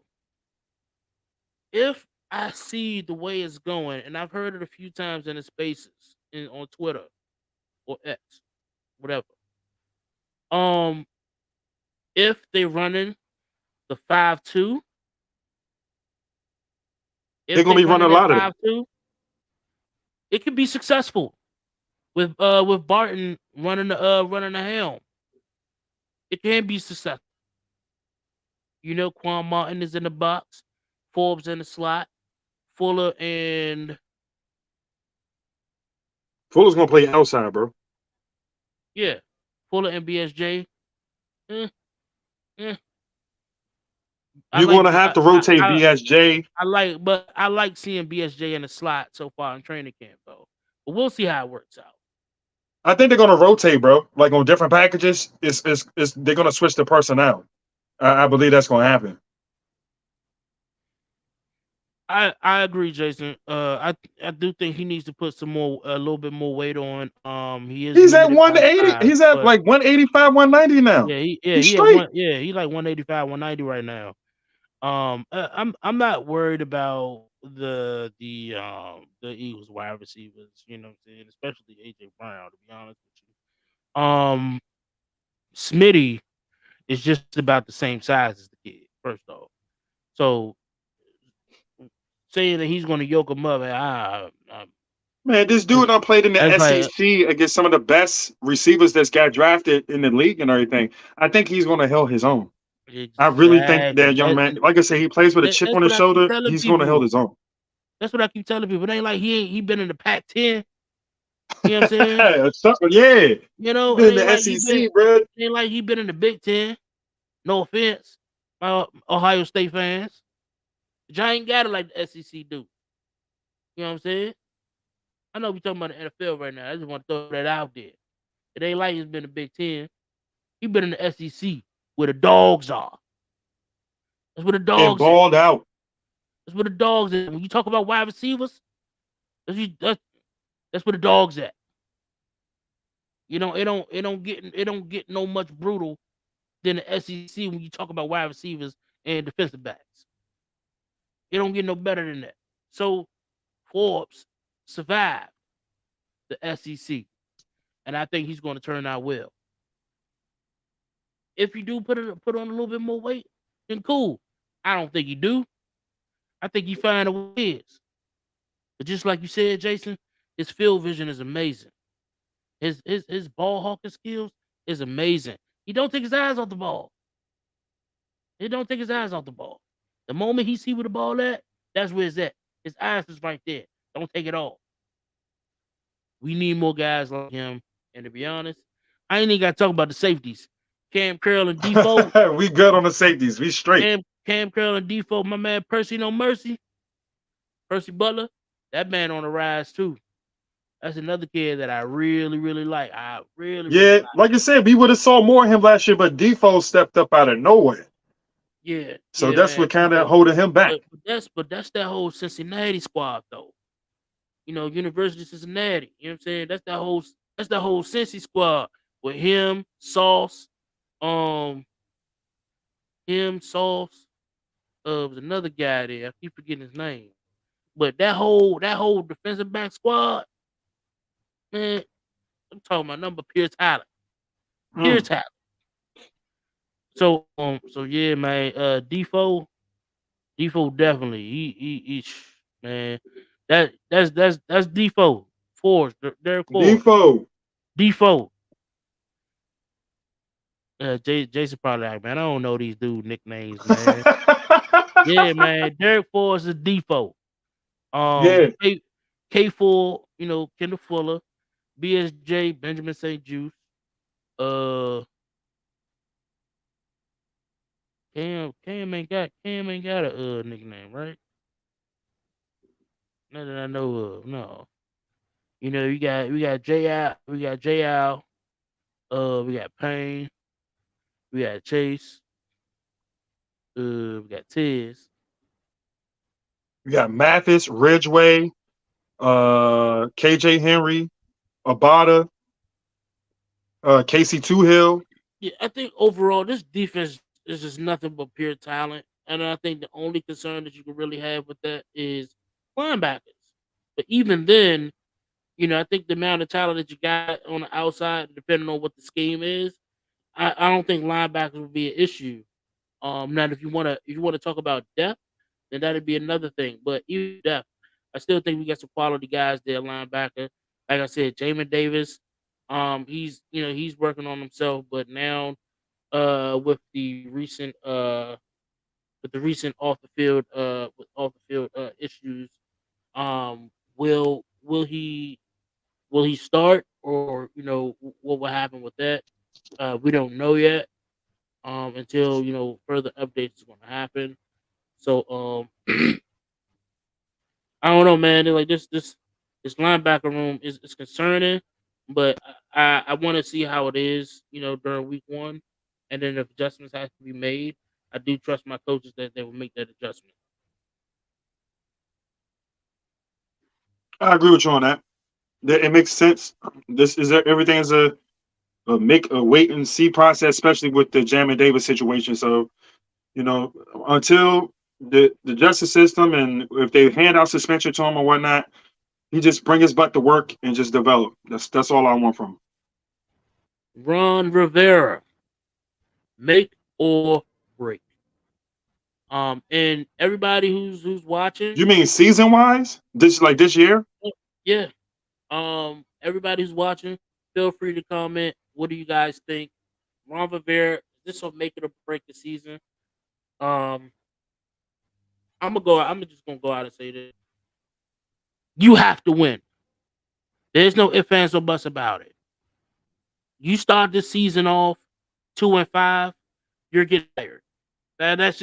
If I see the way it's going, and I've heard it a few times in the spaces on Twitter or X, whatever. Um, if they running the 5-2, They're if gonna they be running running a that lot of that. 5-2, it could be successful with Barton running the helm. It can be successful. You know, Quan Martin is in the box, Forbes in the slot, Fuller and Fuller's gonna play outside, bro. yeah, Fuller and BSJ. Eh, eh. I You're like gonna have to rotate BSJ. but I like seeing BSJ in the slot so far in training camp though. But we'll see how it works out. I think they're gonna rotate, bro. Like on different packages, it's they're gonna switch the personnel. I believe that's gonna happen. I agree, Jason. I do think he needs to put a little bit more weight on. He is He's at limited by 180. size, He's at but like 185, 190 now. He's he at straight. he like 185, 190 right now. I'm not worried about the Eagles wide receivers, you know what I'm saying, especially AJ Brown, to be honest with you. Smitty is just about the same size as the kid, first off. So saying that he's going to yoke him up, Man, this dude done played in the that's like SEC against some of the best receivers that's got drafted in the league and everything. I think he's gonna hold his own. I really think that exactly young man, like I said, he plays with a chip that's on his what I keep shoulder. telling He's gonna hold people. his own. That's what I keep telling people. It ain't like he been in the Pac-10. You know what I'm saying? Yeah, You know, been in the SEC, bro. it ain't like he been in the Big Ten. No offense, my Ohio State fans. But y'all ain't got it like the SEC do. You know what I'm saying? I know we talking about the NFL right now. I just want to throw that out there. It ain't like he's been in the Big Ten. He been in the SEC where the dogs are. That's where the And dogs at. balled out. That's where the dogs at. When you talk about wide receivers, that's that's where the dogs at. You know, it don't get no much brutal than the SEC when you talk about wide receivers and defensive backs. It don't get no better than that. So Forbes survived the SEC, and I think he's going to turn out well. If you do put on a little bit more weight, then cool. I don't think you do. I think you find a way. But just like you said, Jason, his field vision is amazing. His ball hawking skills is amazing. He don't take his eyes off the ball. He don't take his eyes off the ball. The moment he see where the ball at, that's where it's at. His eyes is right there. Don't take it off. We need more guys like him. And to be honest, I ain't even got to talk about the safeties. Cam Curl and Defoe. We good on the safeties. We straight. Cam Curl and Defoe. My man Percy No Mercy. Percy Butler. That man on the rise too. That's another kid that I really, really like. I really, really Yeah, like. like you said, we would have saw more of him last year, but Defoe stepped up out of nowhere. Yeah, So yeah, that's man. what kind of holding him back. But that's that whole Cincinnati squad though. University of Cincinnati. You know what I'm saying? That's that whole Cincy squad with um, Sauce. Was another guy there. I keep forgetting his name. But that whole defensive back squad, man, I'm talking about number Pierce Allen. Mm. Pierce Allen. So yeah, man. Defoe definitely. Man. That's Defoe. Force, Derek Force. Defoe. Defoe. Jason probably like, man, I don't know these dude nicknames, man. Yeah, man. Derek Force is Defoe. Yeah, K4, Kendall Fuller, BSJ, Benjamin St. Juice, uh, Cam ain't got a nickname, right? Not that I know of. No. We got J Al, we got Payne, we got Chase, we got Tiz. we got Mathis, Ridgeway, KJ Henry, Abada, Casey Toohill. Yeah, I think overall this defense is just nothing but pure talent. And I think the only concern that you can really have with that is linebackers. But even then, I think the amount of talent that you got on the outside, depending on what the scheme is, I don't think linebackers would be an issue. Now if you wanna talk about depth, then that'd be another thing. But even depth, I still think we got some quality guys there, linebacker. Like I said, Jamin Davis, he's working on himself, but now with the recent off the field issues, will he start, or what will happen with that? We don't know yet. Until further updates is going to happen. So I don't know, man. Like this linebacker room is concerning, but I want to see how it is, during week one, and then if adjustments have to be made, I do trust my coaches that they will make that adjustment. I agree with you on that. It makes sense. This is everything is a wait and see process, especially with the Jamin Davis situation. So until the justice system and if they hand out suspension to him or whatnot, he just bring his butt to work and just develop. That's all I want from him. Ron Rivera, make or break. And everybody who's watching, You mean season wise? This year? yeah. Everybody who's watching, feel free to comment. What do you guys think? Ron Rivera, this will make it or break the season. Um, I'm gonna go. I'm just gonna go out and say this: you have to win. There's no ifs, ands, or buts about it. You start this season off 2-5, you're getting fired. That's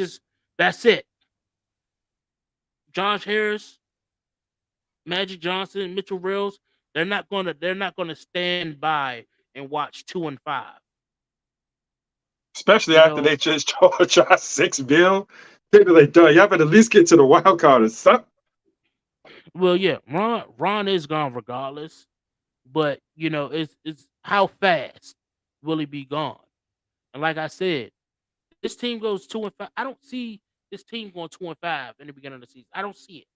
it. Josh Harris, Magic Johnson, Mitchell Rails, they're not gonna stand by and watch 2-5. Especially You after know, they just charged 6 bill. They be like, duh, y'all better at least get to the wild card or something. well, yeah, Ron is gone regardless, but it's how fast will he be gone? And like I said, this team goes 2-5. I don't see this team going 2-5 in the beginning of the season. I don't see it.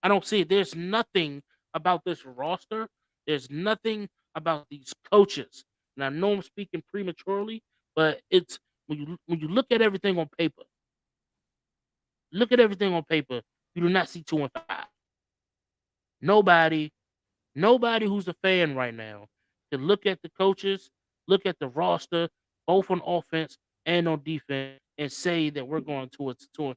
I don't see it. There's nothing about this roster. There's nothing about these coaches. And I know I'm speaking prematurely, but it's when you look at everything on paper, you do not see 2-5. Nobody, nobody who's a fan right now can look at the coaches, look at the roster, both on offense and on defense, and say that we're going towards 2-5.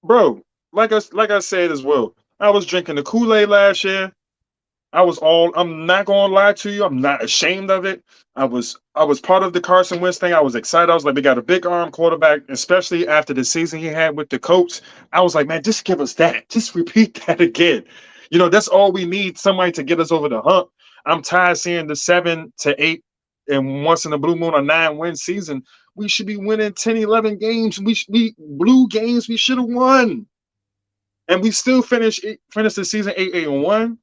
Bro, like I said as well, I was drinking the Kool-Aid last year. I'm not gonna lie to you, I'm not ashamed of it. I was part of the Carson Wentz thing. I was excited. I was like, we got a big arm quarterback, especially after the season he had with the Colts. I was like, man, just give us that. Just repeat that again. That's all we need, somebody to get us over the hump. I'm tired of seeing the 7 to 8 and once in a blue moon a 9-win season. We should be winning 10, 11 games. We blue games we should have won. And we still finished the season 8-1.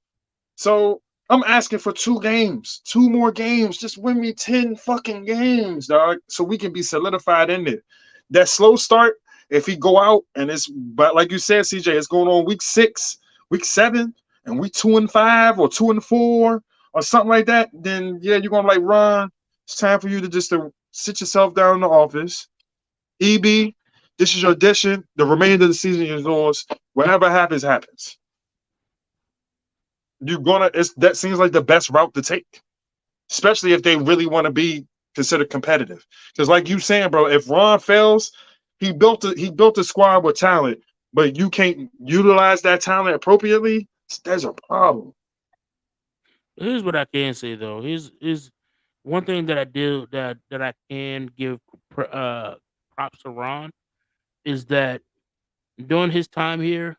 So I'm asking for 2 games, 2 more games. Just win me 10 fucking games, dog, so we can be solidified in it. That slow start, if he go out and but like you said, CJ, it's going on week 6, week 7, and we 2-5 or 2-4 or something like that, then yeah, you're gonna like, Ron, it's time for you to sit yourself down in the office. EB, this is your audition. The remainder of the season is yours. Whatever happens, happens. That seems like the best route to take, especially if they really want to be considered competitive. Because like you saying, bro, if Ron fails, he built a squad with talent, but you can't utilize that talent appropriately, there's a problem. Here's what I can say though. Here's one thing that I do that I can give props to Ron is that during his time here,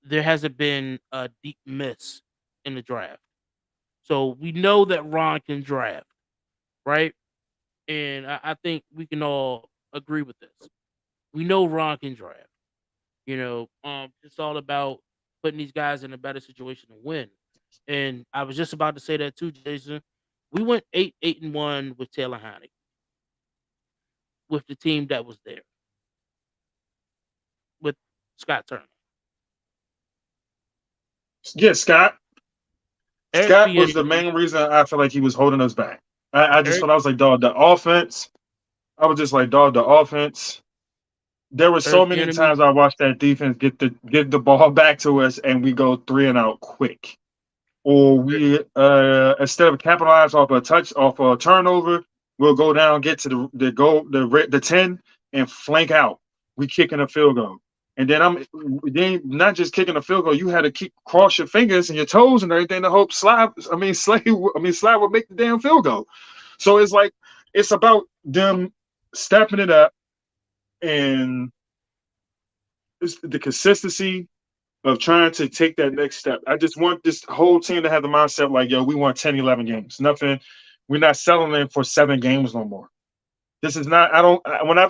there hasn't been a deep miss in the draft. So we know that Ron can draft, right? And I think we can all agree with this. We know Ron can draft. It's all about putting these guys in a better situation to win. And I was just about to say that too, Jason. We went 8-1 with Taylor Heinicke, with the team that was there, with Scott Turner. Yeah, Scott was the main reason I feel like he was holding us back. I just thought, I was like, dog, the offense. I was just like, dog, the offense. There were so many times I watched that defense get the ball back to us and we go 3 and out quick. Or we instead of capitalize off a turnover, we'll go down, get to the 10 and flank out. We kicking a field goal. And then not just kicking a field goal, you had to cross your fingers and your toes and everything to hope Slade would make the damn field goal. So it's like, it's about them stepping it up, and it's the consistency of trying to take that next step. I just want this whole team to have the mindset like, yo, we want 10, 11 games. Nothing. We're not settling for 7 games no more. This is not,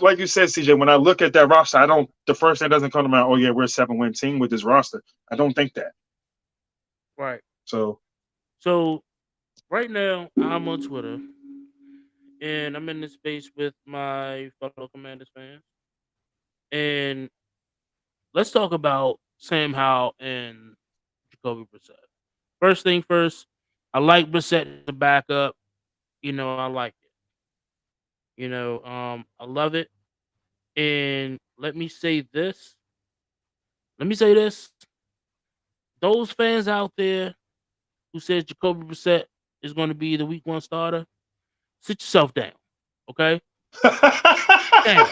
like you said, CJ, when I look at that roster, the first thing doesn't come to mind, oh yeah, we're a 7-win team with this roster. I don't think that. Right. So right now I'm on Twitter and I'm in this space with my fellow Commanders fans. And let's talk about Sam Howell and Jacoby Brissett. First thing first, I like Brissett as a backup. I like it. I love it. And let me say this. Those fans out there who says Jacoby Brissett is going to be the week 1 starter, sit yourself down, okay? Damn.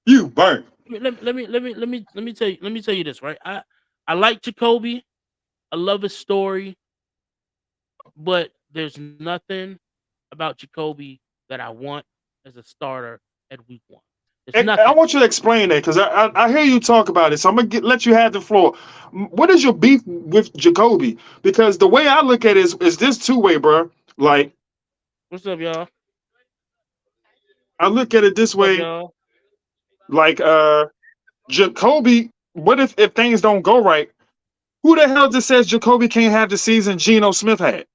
You burnt. Let me tell you this, right? I like Jacoby. I love his story, but there's nothing about Jacoby that I want as a starter at week 1. I want you to explain that, because I hear you talk about it, so I'm gonna let you have the floor. What is your beef with Jacoby? Because the way I look at it is this 2-way, bro. Like, what's up, y'all? I look at it this way, up, like Jacoby. What if things don't go right? Who the hell just says Jacoby can't have the season Geno Smith had?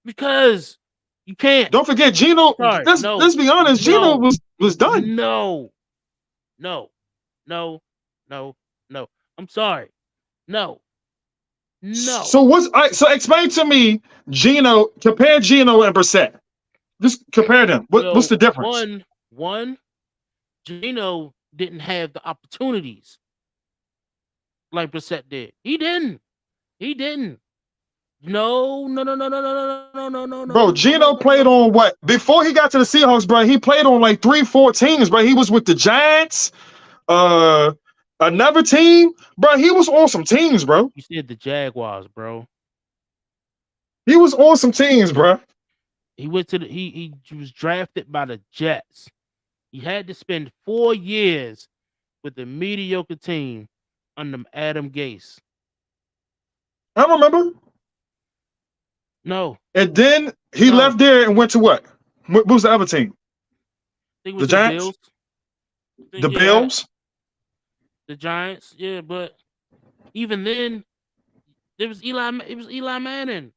Because you can't. Don't forget, Geno. Let's be honest. Geno was done. No. I'm sorry. No. So explain to me, compare Geno and Brissett. Just compare them. What's the difference? One, Geno didn't have the opportunities like Brissett did. He didn't. No. Bro, Geno played on what? Before he got to the Seahawks, bro, he played on like 3-4 teams, bro. He was with the Giants. Another team, bro. He was on some teams, bro. You said the Jaguars, bro. He was on some teams, bro. He went to the he was drafted by the Jets. He had to spend 4 years with the mediocre team under Adam Gase. I remember. No. And then he left there and went to what? What was the other team? I think it The was the Giants? Bills. The Bills? The Giants, yeah, but even then, it was Eli Manning.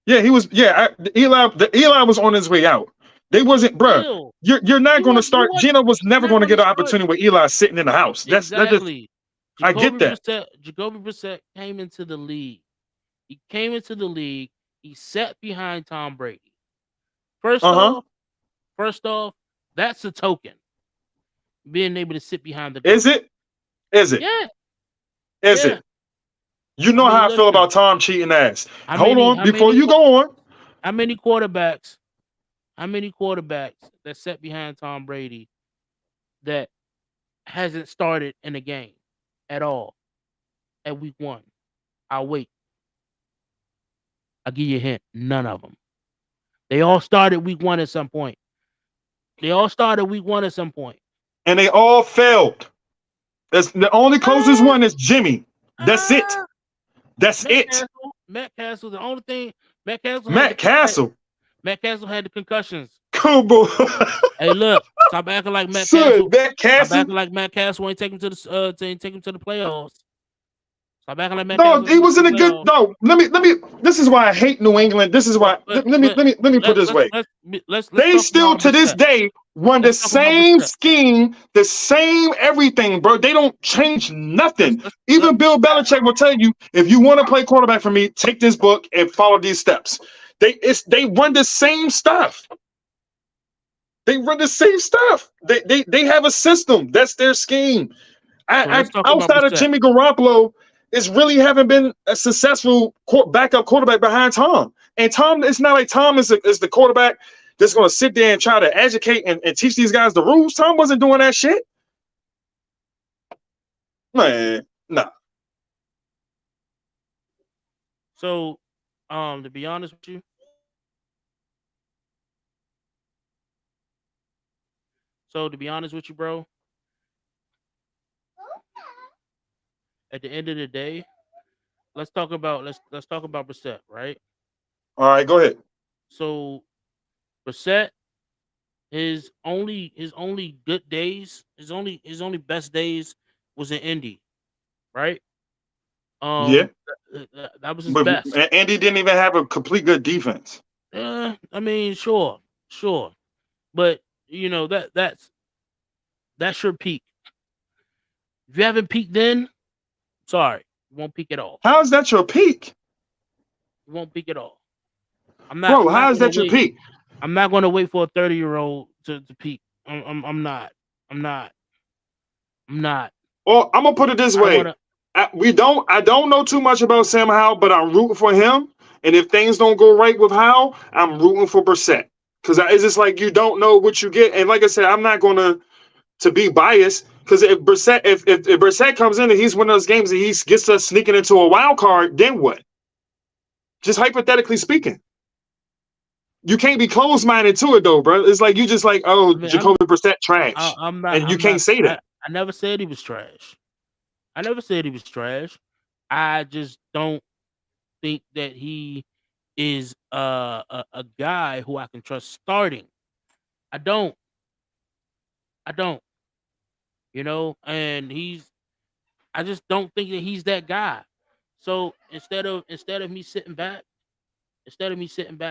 Yeah, he was. Yeah, Eli was on his way out. They wasn't, bro. You're not going to start. Gino was never going to get an opportunity with Eli sitting in the house. Exactly. I get that. Jacoby Brissett came into the league. He came into the league. He sat behind Tom Brady. First off, that's a token. Being able to sit behind the. Is it? Is it? Yeah. Is it? You know how I feel about Tom cheating ass. Hold on, before you go on. How many quarterbacks that sat behind Tom Brady that hasn't started in a game at all at week 1? I'll wait. I'll give you a hint. None of them. They all started week 1 at some point. And they all failed. That's the only closest one is Jimmy. That's it. That's it. Matt Castle, the only thing. Matt Castle had the concussions. Come on. Hey, look, stop acting like Matt Castle. Stop acting like Matt Castle ain't take him to the playoffs. Stop acting like Matt Castle. No, he was in a good. No, let me. This is why I hate New England. This is why. Let me put it this way. They still to this day run the same scheme, the same everything, bro. They don't change nothing. Even Bill Belichick will tell you, if you want to play quarterback for me, take this book and follow these steps. They run the same stuff. They run the same stuff. They have a system. That's their scheme. Outside of Jimmy Garoppolo, is really haven't been a successful backup quarterback behind Tom. And Tom, it's not like Tom is the quarterback that's going to sit there and try to educate and teach these guys the rules. Tom wasn't doing that shit. Man, nah. So, to be honest with you, bro, at the end of the day, let's talk about Brissett, right? All right, go ahead. So, Brissett, his only good days, his only best days was in Indy, right? Yeah, that was his best. Andy didn't even have a complete good defense. I mean, sure, but you know that's your peak. If you haven't peaked then, sorry, you won't peak at all. How is that your peak? You won't peak at all. Bro, how is that your peak? I'm not going to wait for a 30-year-old to peak. I'm not. Well, I'm gonna put it this way. I don't know too much about Sam Howell, but I'm rooting for him. And if things don't go right with Howell, I'm rooting for Brissett. Because it's just like you don't know what you get. And like I said, I'm not gonna be biased. Because if Brissett comes in and he's one of those games and he gets us sneaking into a wild card, then what? Just hypothetically speaking. You can't be closed-minded to it though, bro. It's like you just like, Jacoby Brissett trash. You can't say that. I never said he was trash. I just don't think that he is a guy who I can trust starting. I don't. You know, and I just don't think that he's that guy. So instead of me sitting back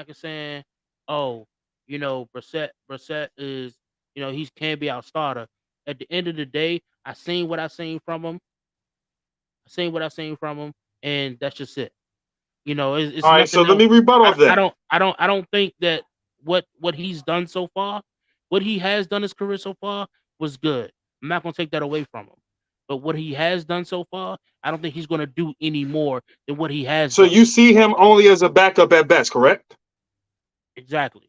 and saying, oh, you know, Brissett is, you know, he can be our starter. At the end of the day, I seen what I seen from him. And that's just it. You know, it's all right. So let me rebut off that. I don't think that what he's done so far, what he has done his career so far was good. I'm not gonna take that away from him. But what he has done so far, I don't think he's gonna do any more than what he has done. So you see him only as a backup at best, correct? Exactly.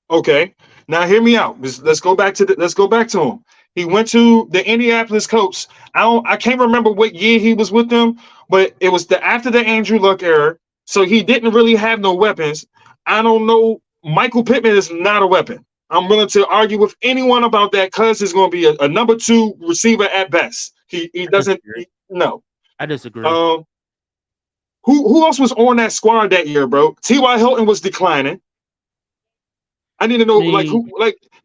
Okay. Now hear me out. Let's go back to him. He went to the Indianapolis Colts. I can't remember what year he was with them, but it was after the Andrew Luck era. So he didn't really have no weapons. I don't know. Michael Pittman is not a weapon. I'm willing to argue with anyone about that because he's going to be a number 2 receiver at best. He doesn't. No. I disagree. Who else was on that squad that year, bro? T.Y. Hilton was declining. I need to know,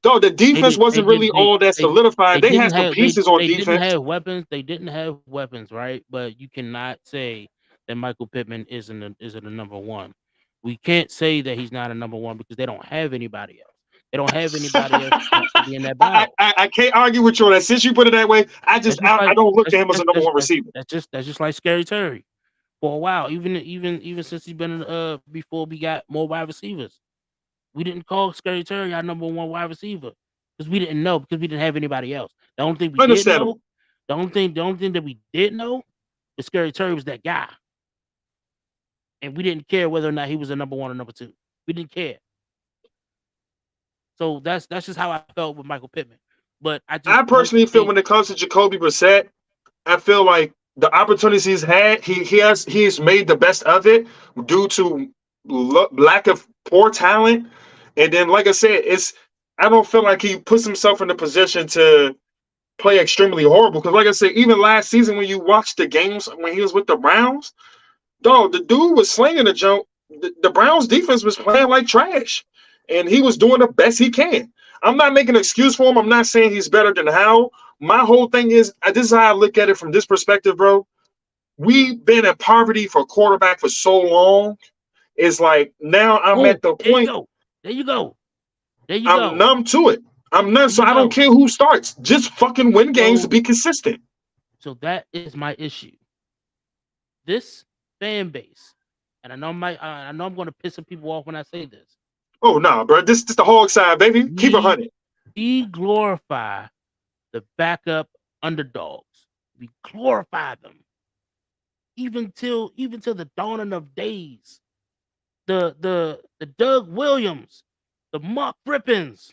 dog, the defense wasn't really all that solidified. They had some pieces on defense. They didn't have weapons. They didn't have weapons, right? But you cannot say that Michael Pittman isn't a number 1. We can't say that he's not a number 1 because they don't have anybody else. They don't have anybody else to be in that battle. I can't argue with you on that. Since you put it that way, I don't look at him as a number 1 receiver. That's just like Scary Terry for a while. Even since he's been before we got more wide receivers. We didn't call Scary Terry our number 1 wide receiver because we didn't know, because we didn't have anybody else. The only thing we did know, the only thing that we did know is Scary Terry was that guy, and we didn't care whether or not he was a number 1 or number 2. We didn't care. So that's just how I felt with Michael Pittman. But I personally feel when it comes to Jacoby Brissett, I feel like the opportunities he's had, he's made the best of it due to lack of poor talent. And then, like I said, I don't feel like he puts himself in a position to play extremely horrible. Because, like I said, even last season when you watched the games when he was with the Browns, dog, the dude was slinging the jump. The Browns defense was playing like trash, and he was doing the best he can. I'm not making an excuse for him. I'm not saying he's better than Howell. My whole thing is, this is how I look at it from this perspective, bro. We've been in poverty for quarterback for so long. It's like now I'm at the point. There you go. I'm numb to it. I'm numb, so I don't care who starts. Just fucking win games to be consistent. So that is my issue. This fan base, and I know I'm going to piss some people off when I say this. Oh no, bro! This is the HOGside, baby. Keep it 100. We glorify the backup underdogs. We glorify them, even till the dawning of days. The Doug Williams, the Mark Rippons,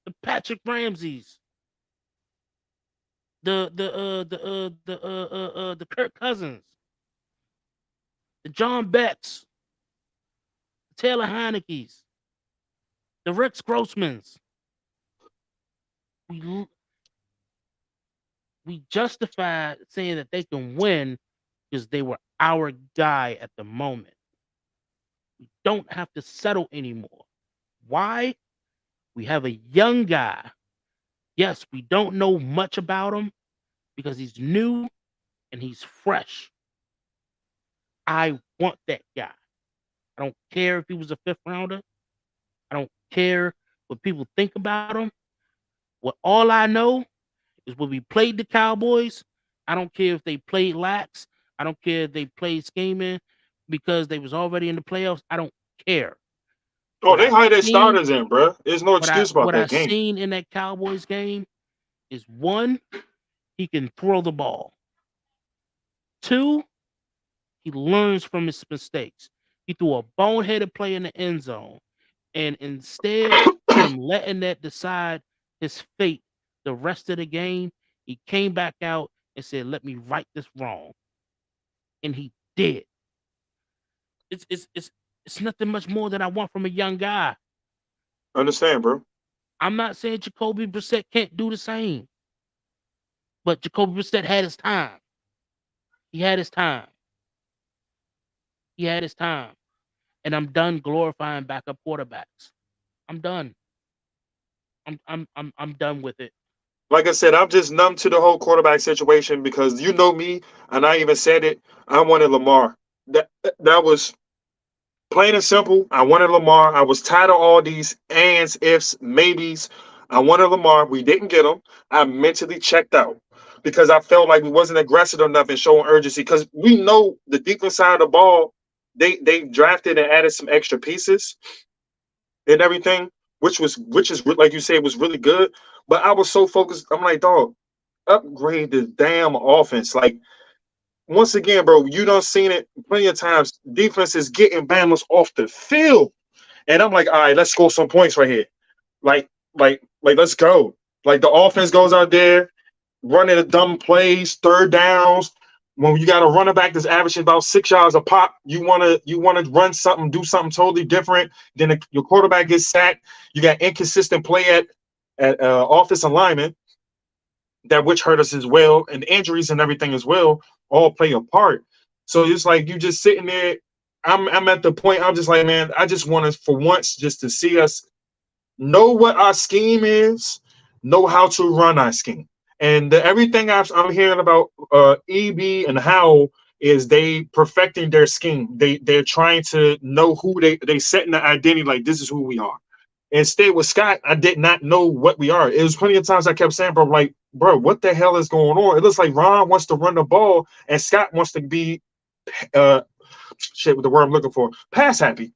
the Patrick Ramseys, the Kirk Cousins, the John Becks, the Taylor Heineke's, the Rex Grossmans. We justified saying that they can win because they were our guy at the moment. We don't have to settle anymore. Why? We have a young guy. Yes, we don't know much about him because he's new and he's fresh. I want that guy. I don't care if he was a 5th rounder. I don't care what people think about him. All I know is when we played the Cowboys, I don't care if they played lax. I don't care if they played scheming because they was already in the playoffs. I don't care. Oh, they hired their starters in, bro. There's no excuse about that game. What I seen in that Cowboys game is 1, he can throw the ball. 2, he learns from his mistakes. He threw a boneheaded play in the end zone, and instead of him letting that decide his fate the rest of the game, he came back out and said, "Let me right this wrong," and he did. It's nothing much more than I want from a young guy. Understand, bro? I'm not saying Jacoby Brissett can't do the same, but Jacoby Brissett had his time. He had his time. He had his time, and I'm done glorifying backup quarterbacks. I'm done. I'm done with it. Like I said, I'm just numb to the whole quarterback situation because you know me, and I even said it. I wanted Lamar. That was plain and simple. I wanted Lamar. I was tired of all these ands, ifs, maybes. I wanted Lamar. We didn't get him. I mentally checked out because I felt like we wasn't aggressive enough and showing urgency. Because we know the defense side of the ball, they drafted and added some extra pieces and everything, which is like you said, was really good. But I was so focused. I'm like, dog, upgrade the damn offense. Like, once again, bro, you done seen it plenty of times. Defense is getting Bama's off the field. And I'm like, all right, let's score some points right here. Like, let's go. Like the offense goes out there, running a dumb plays, third downs. When you got a running back that's averaging about 6 yards a pop, you wanna run something, do something totally different. Then your quarterback gets sacked. You got inconsistent play at offensive alignment that which hurt us as well, and injuries and everything as well all play a part. So it's like you just sitting there. I'm at the point. I'm just like, man, I just want to for once just to see us know what our scheme is, know how to run our scheme. And everything I'm hearing about EB and how is they perfecting their scheme. They're trying to know who they setting the identity like this is who we are. Instead with Scott, I did not know what we are. It was plenty of times I kept saying, bro, like, bro, what the hell is going on? It looks like Ron wants to run the ball and Scott wants to be uh shit with the word I'm looking for, pass happy.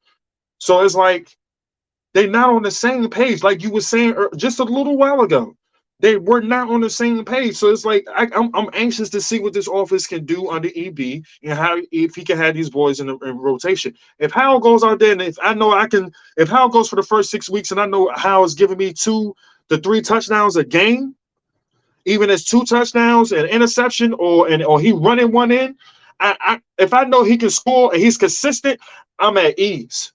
So it's like they're not on the same page, like you were saying just a little while ago. They were not on the same page. So it's like I'm anxious to see what this office can do under EB and how if he can have these boys in rotation. If Howell goes out there and if I know I can, if Howell goes for the first 6 weeks and I know Howell is giving me 2 to 3 touchdowns a game, even as 2 touchdowns and interception or he running one in, if I know he can score and he's consistent, I'm at ease.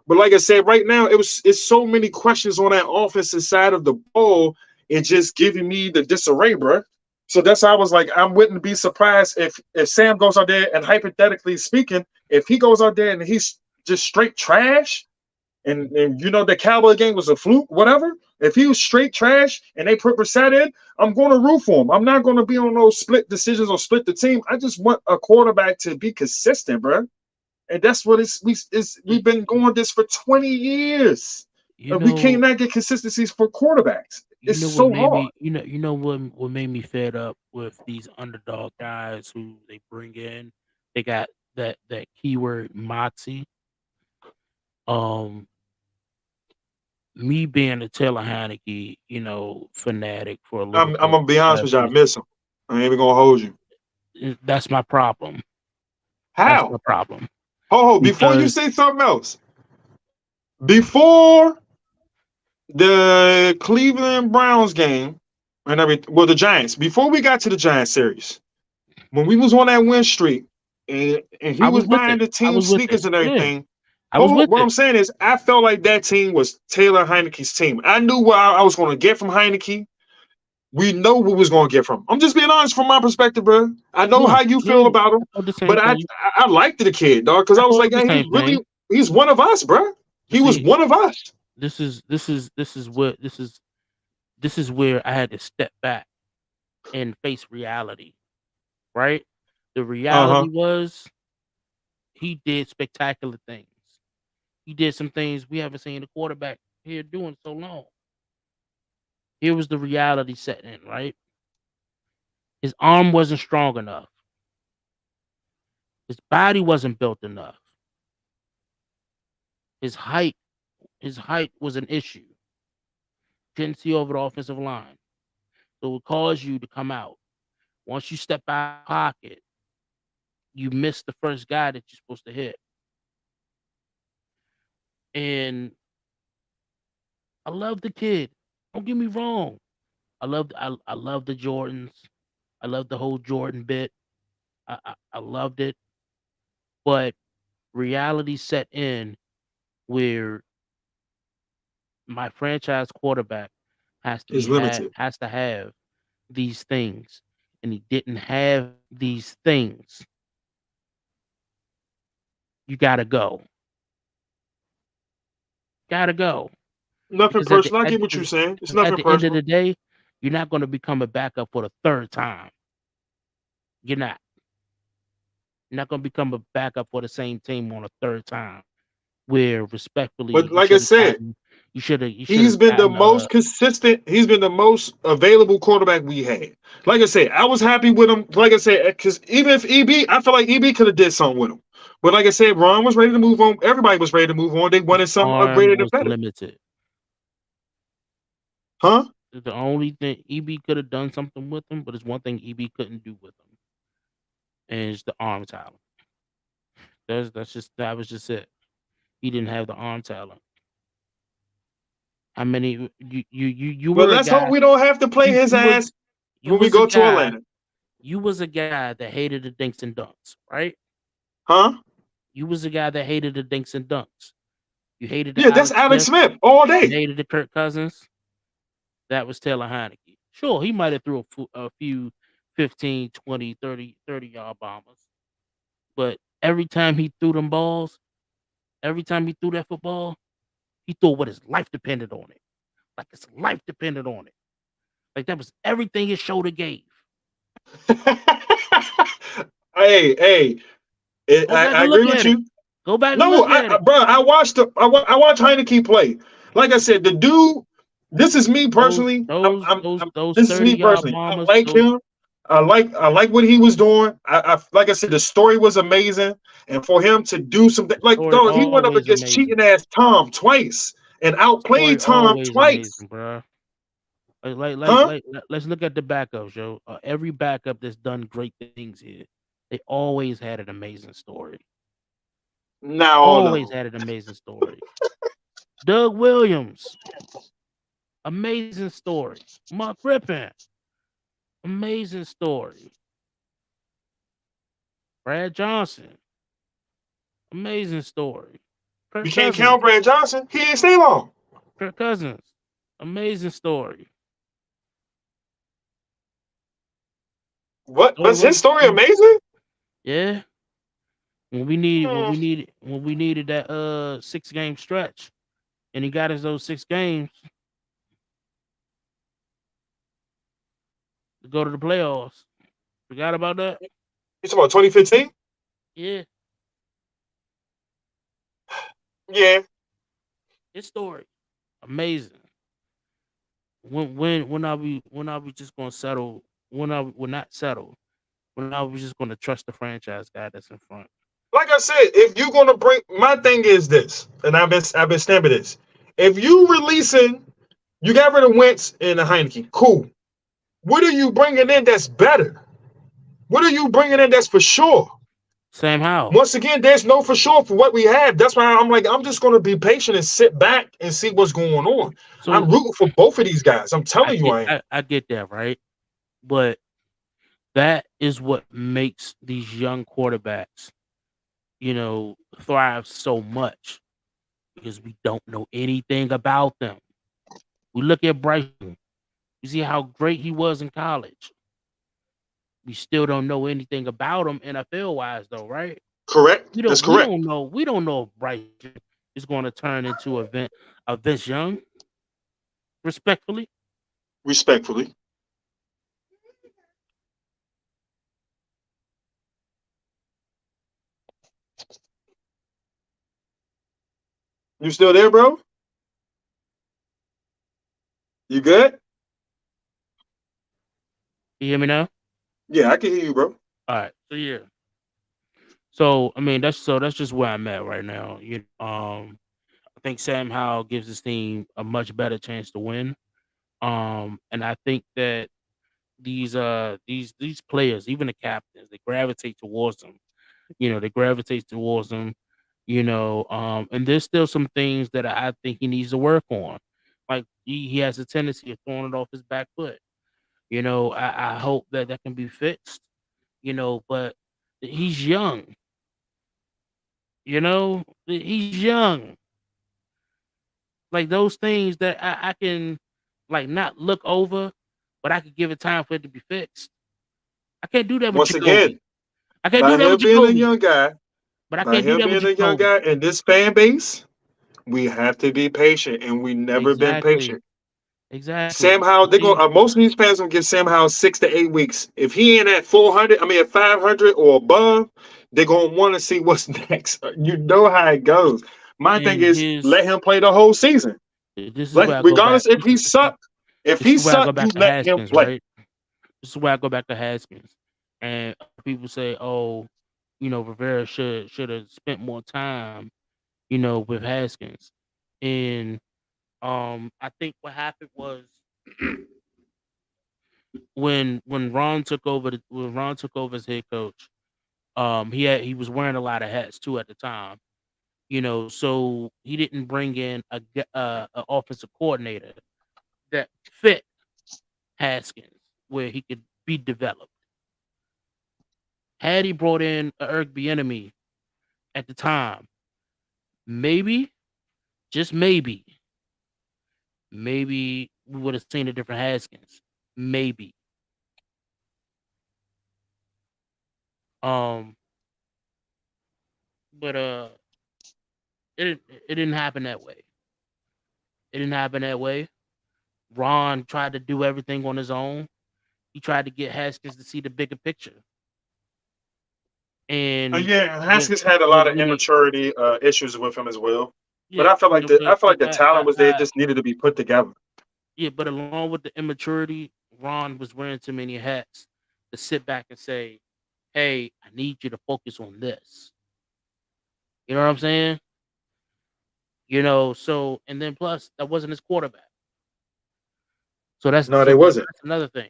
But like I said, right now it's so many questions on that offensive side of the ball. It's just giving me the disarray, bro. So that's how I was like, I wouldn't be surprised if Sam goes out there and hypothetically speaking, if he goes out there and he's just straight trash, and you know the Cowboy game was a fluke, whatever. If he was straight trash and they put Brissett in, I'm going to root for him. I'm not going to be on those split decisions or split the team. I just want a quarterback to be consistent, bro. And that's what You, we've been going this for 20 years. you And we can't know, not get consistencies for quarterbacks. you It's know what so made hard. me, what made me fed up with these underdog guys who they bring in. They got that keyword moxie. Um, Me being a Taylor Heineke, fanatic for a little I'm bit gonna be for honest past with you, I miss him. I ain't even gonna hold you. that's my problem. That's my How? problem Ho, before you because say something else, before the Cleveland Browns game and everything, well, the Giants, before we got to the Giants series, when we was on that win streak and he I was was with buying it. the I team was with it. sneakers and Yeah, everything. I was with What it. I'm saying is, I felt like that team was Taylor Heineke's team. I knew what I was going to get from Heineke. We know what we was going to get from him. I'm just being honest from my perspective, bro. I know Yeah, how you feel yeah. about him, I thought the same but I thing. I liked the kid, dog, because I I was thought like, the hey, same thing. he's one of us, bro. But He was see, one of us. this is where I had to step back and face reality. Right. The Uh huh. reality was he did spectacular things. He did some things we haven't seen the quarterback here doing so long. Here was the reality setting in, right? His arm wasn't strong enough. His body wasn't built enough. His height, his height was an issue. Couldn't see over the offensive line. So it would cause you to come out. Once you step out of the pocket, you miss the first guy that you're supposed to hit. And I love the kid. Don't get me wrong. I love the Jordans. I love the whole Jordan bit. I loved it. But reality set in where my franchise quarterback Is limited. has to have these things, and he didn't have these things. You gotta go, gotta go, Nothing because at personal. I get what you're saying. It's at nothing the end of personal. the day, you're not going to become a backup for the third time. You're not. You're not going to become a backup for the same team on a third time. Where respectfully, But like I said, you should he's have been the gotten most consistent. He's been the most available quarterback we had. Like I said, I was happy with him. Like I said, because even if EB, I feel like EB could have did something with him. But like I said, Ron was ready to move on. Everybody was ready to move on. They his wanted something arm upgraded and was better. limited. Huh? The only thing EB could have done something with him, but it's one thing EB couldn't do with him, and it's the arm talent. That was just it. He didn't have the arm talent. How many you Well, were a let's hope guy we don't have to play you his you was ass you when we was a go to guy Atlanta. you was a guy that hated the dinks and dunks, right? Huh? You was a guy that hated the dinks and dunks. You hated the Yeah, that's Alex Alex Smith. Smith all You day. hated the Kirk Cousins. That was Taylor Heineke. Sure, he might have threw a few 15, 20, 30 yard bombers. But every time he threw them balls, every time he threw that football, he threw what his life depended on it. Like his life depended on it. Like that was everything his shoulder gave. Hey, Go back I and agree look with at it. you. Go back and No, look at it. bro, I watched Heineke play. Like I said, the dude. This is me Those personally. those those those This is me 30 yard personally. I bombers, like those him. I like what he was doing. Like I said, the story was amazing, and for him to do something like story dog, he went up always against amazing. cheating ass Tom twice and outplayed Story Tom always twice. amazing, bro. Huh? Let's look at the backups, yo. Every backup that's done great things here, they always had an amazing story. Not all of Always them. had an amazing story. Doug Williams, amazing story. Mark Griffin, amazing story. Brad Johnson, amazing story. You Kirk can't count Cousins, Brad Johnson. He didn't stay long. Kirk Cousins, amazing story. What Story was his wasn't story amazing? yeah. Hmm. When we needed that 6 game stretch, and he got us those 6 games to go to the playoffs. Forgot about that? You talking about 2015? Yeah, Yeah. his story, amazing. When are we just gonna settle? We're not settle? When are we just gonna trust the franchise guy that's in front? Like I said, if you're gonna bring, my thing is this, and I've been stamping this. If you releasing, you got rid of Wentz and the Heineke, cool. What are you bringing in that's better? What are you bringing in that's for sure? Sam Howell. Once again, there's no for sure for what we have. That's why I'm like, I'm just gonna be patient and sit back and see what's going on. I'm So rooting for both of these guys. I'm telling you, I am. I get that, right? But that is what makes these young quarterbacks, thrive so much because we don't know anything about them. We look at Bryson. You see how great he was in college. We still don't know anything about him NFL wise, though, right? Correct. That's We correct. don't know. We don't know if Bryson is going to turn into a Vince Young. Respectfully, Respectfully. You still there, bro? You good? you hear me now? Yeah, I can hear you, bro. All right. So yeah. So I mean, that's just where I'm at right now. I think Sam Howell gives his team a much better chance to win. And I think that these players, even the captains, they gravitate towards them. They gravitate towards them. And there's still some things that I think he needs to work on. Like he has a tendency of throwing it off his back foot. I hope that that can be fixed. But he's young. He's young. Like those things that I can like not look over, but I could give it time for it to be fixed. I can't do that with Once Jacoby. again, I can't by do that him with being a Jacoby, young guy, but I by can't do him that with being a young Jacoby. guy in this fan base, we have to be patient, and we never been Exactly. patient. Sam Exactly. Howell, they're See, going. Most of these fans gonna give Sam Howell 6 to 8 weeks. If he ain't at 400, I mean at 500 or above, they're gonna want to see what's next. You know how it goes. My thing and is, his let him play the whole season. this is Let where I go back. regardless if he suck, This is where I go you back to let him Haskins, play. right? This is where I go back to Haskins. And people say, "Oh, Rivera should have spent more time, with Haskins." And I think what happened was when Ron took over as head coach, he was wearing a lot of hats too at the time. So he didn't bring in a offensive coordinator that fit Haskins where he could be developed. Had he brought in Eric Bieniemy at the time, maybe, just maybe we would have seen a different Haskins. Maybe. Um, but it didn't happen that way. It didn't happen that way. Ron tried to do everything on his own. He tried to get Haskins to see the bigger picture. And Yeah, with Haskins had a lot with of with it, immaturity issues with him as well. But yeah, I felt like the talent was there, it I just needed to be put together. yeah, but along with the immaturity, Ron was wearing too many hats to sit back and say, "Hey, I need you to focus on this." You know what I'm saying? So and then plus that wasn't his quarterback. So No, they wasn't. that's another thing.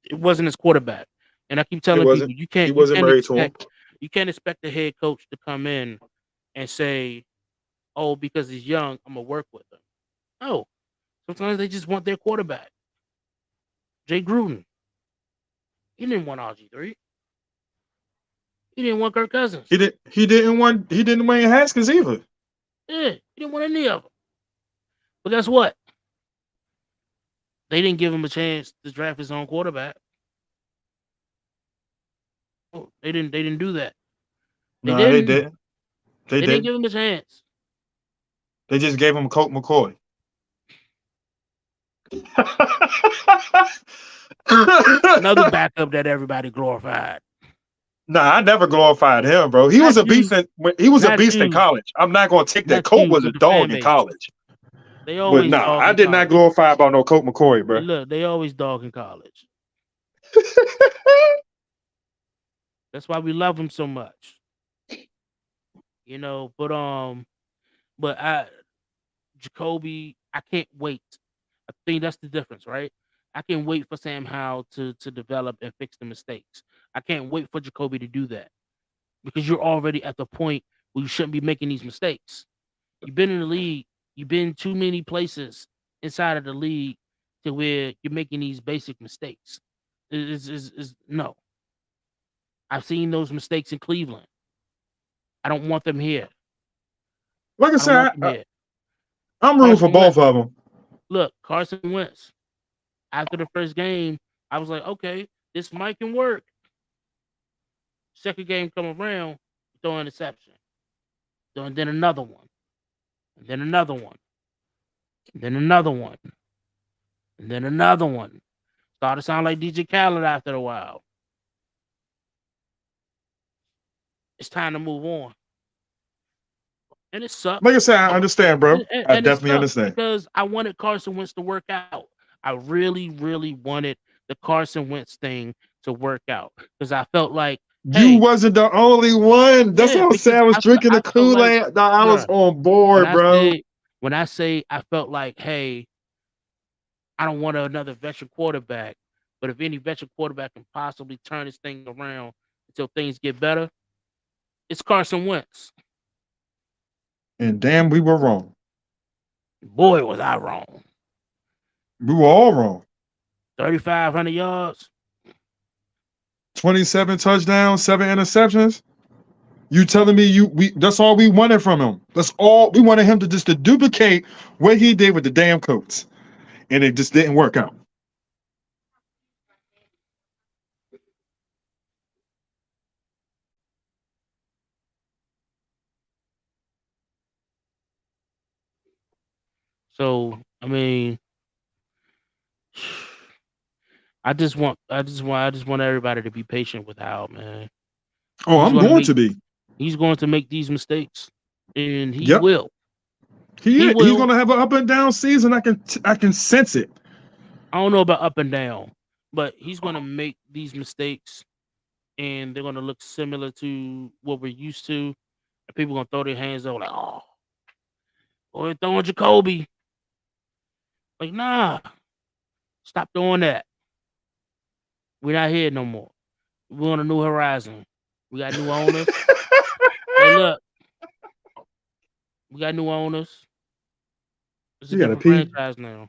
It wasn't his quarterback. And I keep It telling wasn't. people He wasn't married to him. you can't expect the head coach to come in and say, "Oh, because he's young, I'm gonna work with him." No. Sometimes they just want their quarterback. Jay Gruden. He didn't want RG3. He didn't want Kirk Cousins. He didn't Wayne Haskins either. Yeah, he didn't want any of them. But guess what? They didn't give him a chance to draft his own quarterback. Oh, they didn't do that. They No, they didn't. didn't. They They didn't didn't. give him a chance. They just gave him Colt McCoy. Another backup that everybody glorified. Nah, I never glorified him, bro. He was Not a beast. you. He was a Not beast in you. college. I'm not gonna take that. Not Colt you, was a but the fan dog in base. college. They But always nah, dog I in did not college. glorify about no Colt McCoy, bro. Look, they always dog in college. That's why we love him so much. But Jacoby, I can't wait. I think that's the difference, right? I can't wait for Sam Howell to develop and fix the mistakes. I can't wait for Jacoby to do that because you're already at the point where you shouldn't be making these mistakes. You've been in the league. You've been too many places inside of the league to where you're making these basic mistakes. No. I've seen those mistakes in Cleveland. I don't want them here. Like I I don't want said, them here. I'm rooting for Carson both Wentz. of them. Look, Carson Wentz. After the first game, I was like, okay, this might can work. Second game come around, throw an interception. And then another one. And then another one. And then another one. And then another one. Started to sound like DJ Khaled after a while. It's time to move on. And it sucked. Like I said, I understand, bro. I And it definitely sucked understand. because I wanted Carson Wentz to work out. I really, really wanted the Carson Wentz thing to work out because I felt like, You hey, wasn't the only one. That's yeah, what I'm saying. because I was drinking I the felt like, Kool-Aid. No, I was bruh, on when board, I bro. say I felt like, hey, I don't want another veteran quarterback, but if any veteran quarterback can possibly turn this thing around until things get better, it's Carson Wentz. And damn, we were wrong. Boy, was I wrong. We were all wrong. 3,500 yards. 27 touchdowns, 7 interceptions. You telling me that's all we wanted from him. That's all we wanted him to just to duplicate what he did with the damn Colts. And it just didn't work out. So, I mean, I just want everybody to be patient with Hal, man. Oh, He's I'm gonna going make to be. he's going to make these mistakes. And he Yep. will. He He's will. gonna have an up and down season. I can sense it. I don't know about up and down, but he's gonna make these mistakes and they're gonna look similar to what we're used to. And people gonna throw their hands up like, oh, boy, throwing Jacoby. Like, nah, stop doing that. We're not here no more. We're on a new horizon. We got new owners. Hey, look, We got new owners. It's a You got to different pee. franchise now.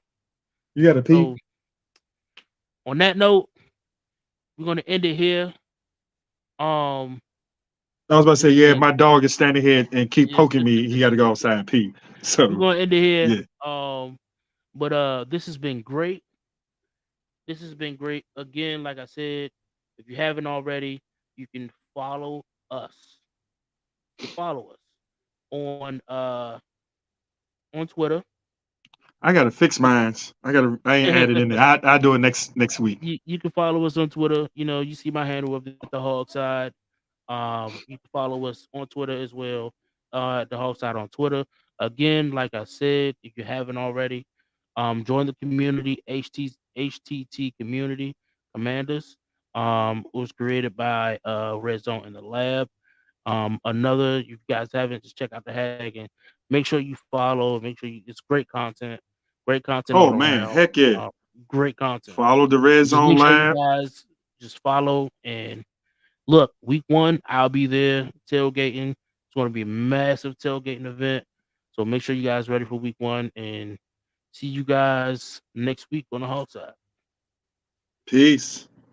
You got to pee. So on that note, we're gonna end it here. Um, I was about to say, yeah, again, my dog is standing here and keep yeah, poking me. He got to go outside and pee. we're So, gonna end it here. yeah. But this has been great. This has been great. Again, like I said, if you haven't already, you can follow us. You can follow us on Twitter. I got to fix mine. I ain't added in there. I do it next week. You can follow us on Twitter. You know, you see my handle up at the HOGside. You can follow us on Twitter as well. At the HOGside on Twitter. Again, like I said, if you haven't already, join the community, HTT community commanders. It was created by Red Zone in the Lab. Another, you guys haven't, just check out the Hag and make sure you follow. Make sure it's great content all Oh man, around. heck yeah! Uh, Great content. Follow the Red Just Zone make sure you Lab. guys just follow and look. Week 1, I'll be there tailgating. It's going to be a massive tailgating event. So make sure you guys ready for week 1 and see you guys next week on the Hawk side. Peace.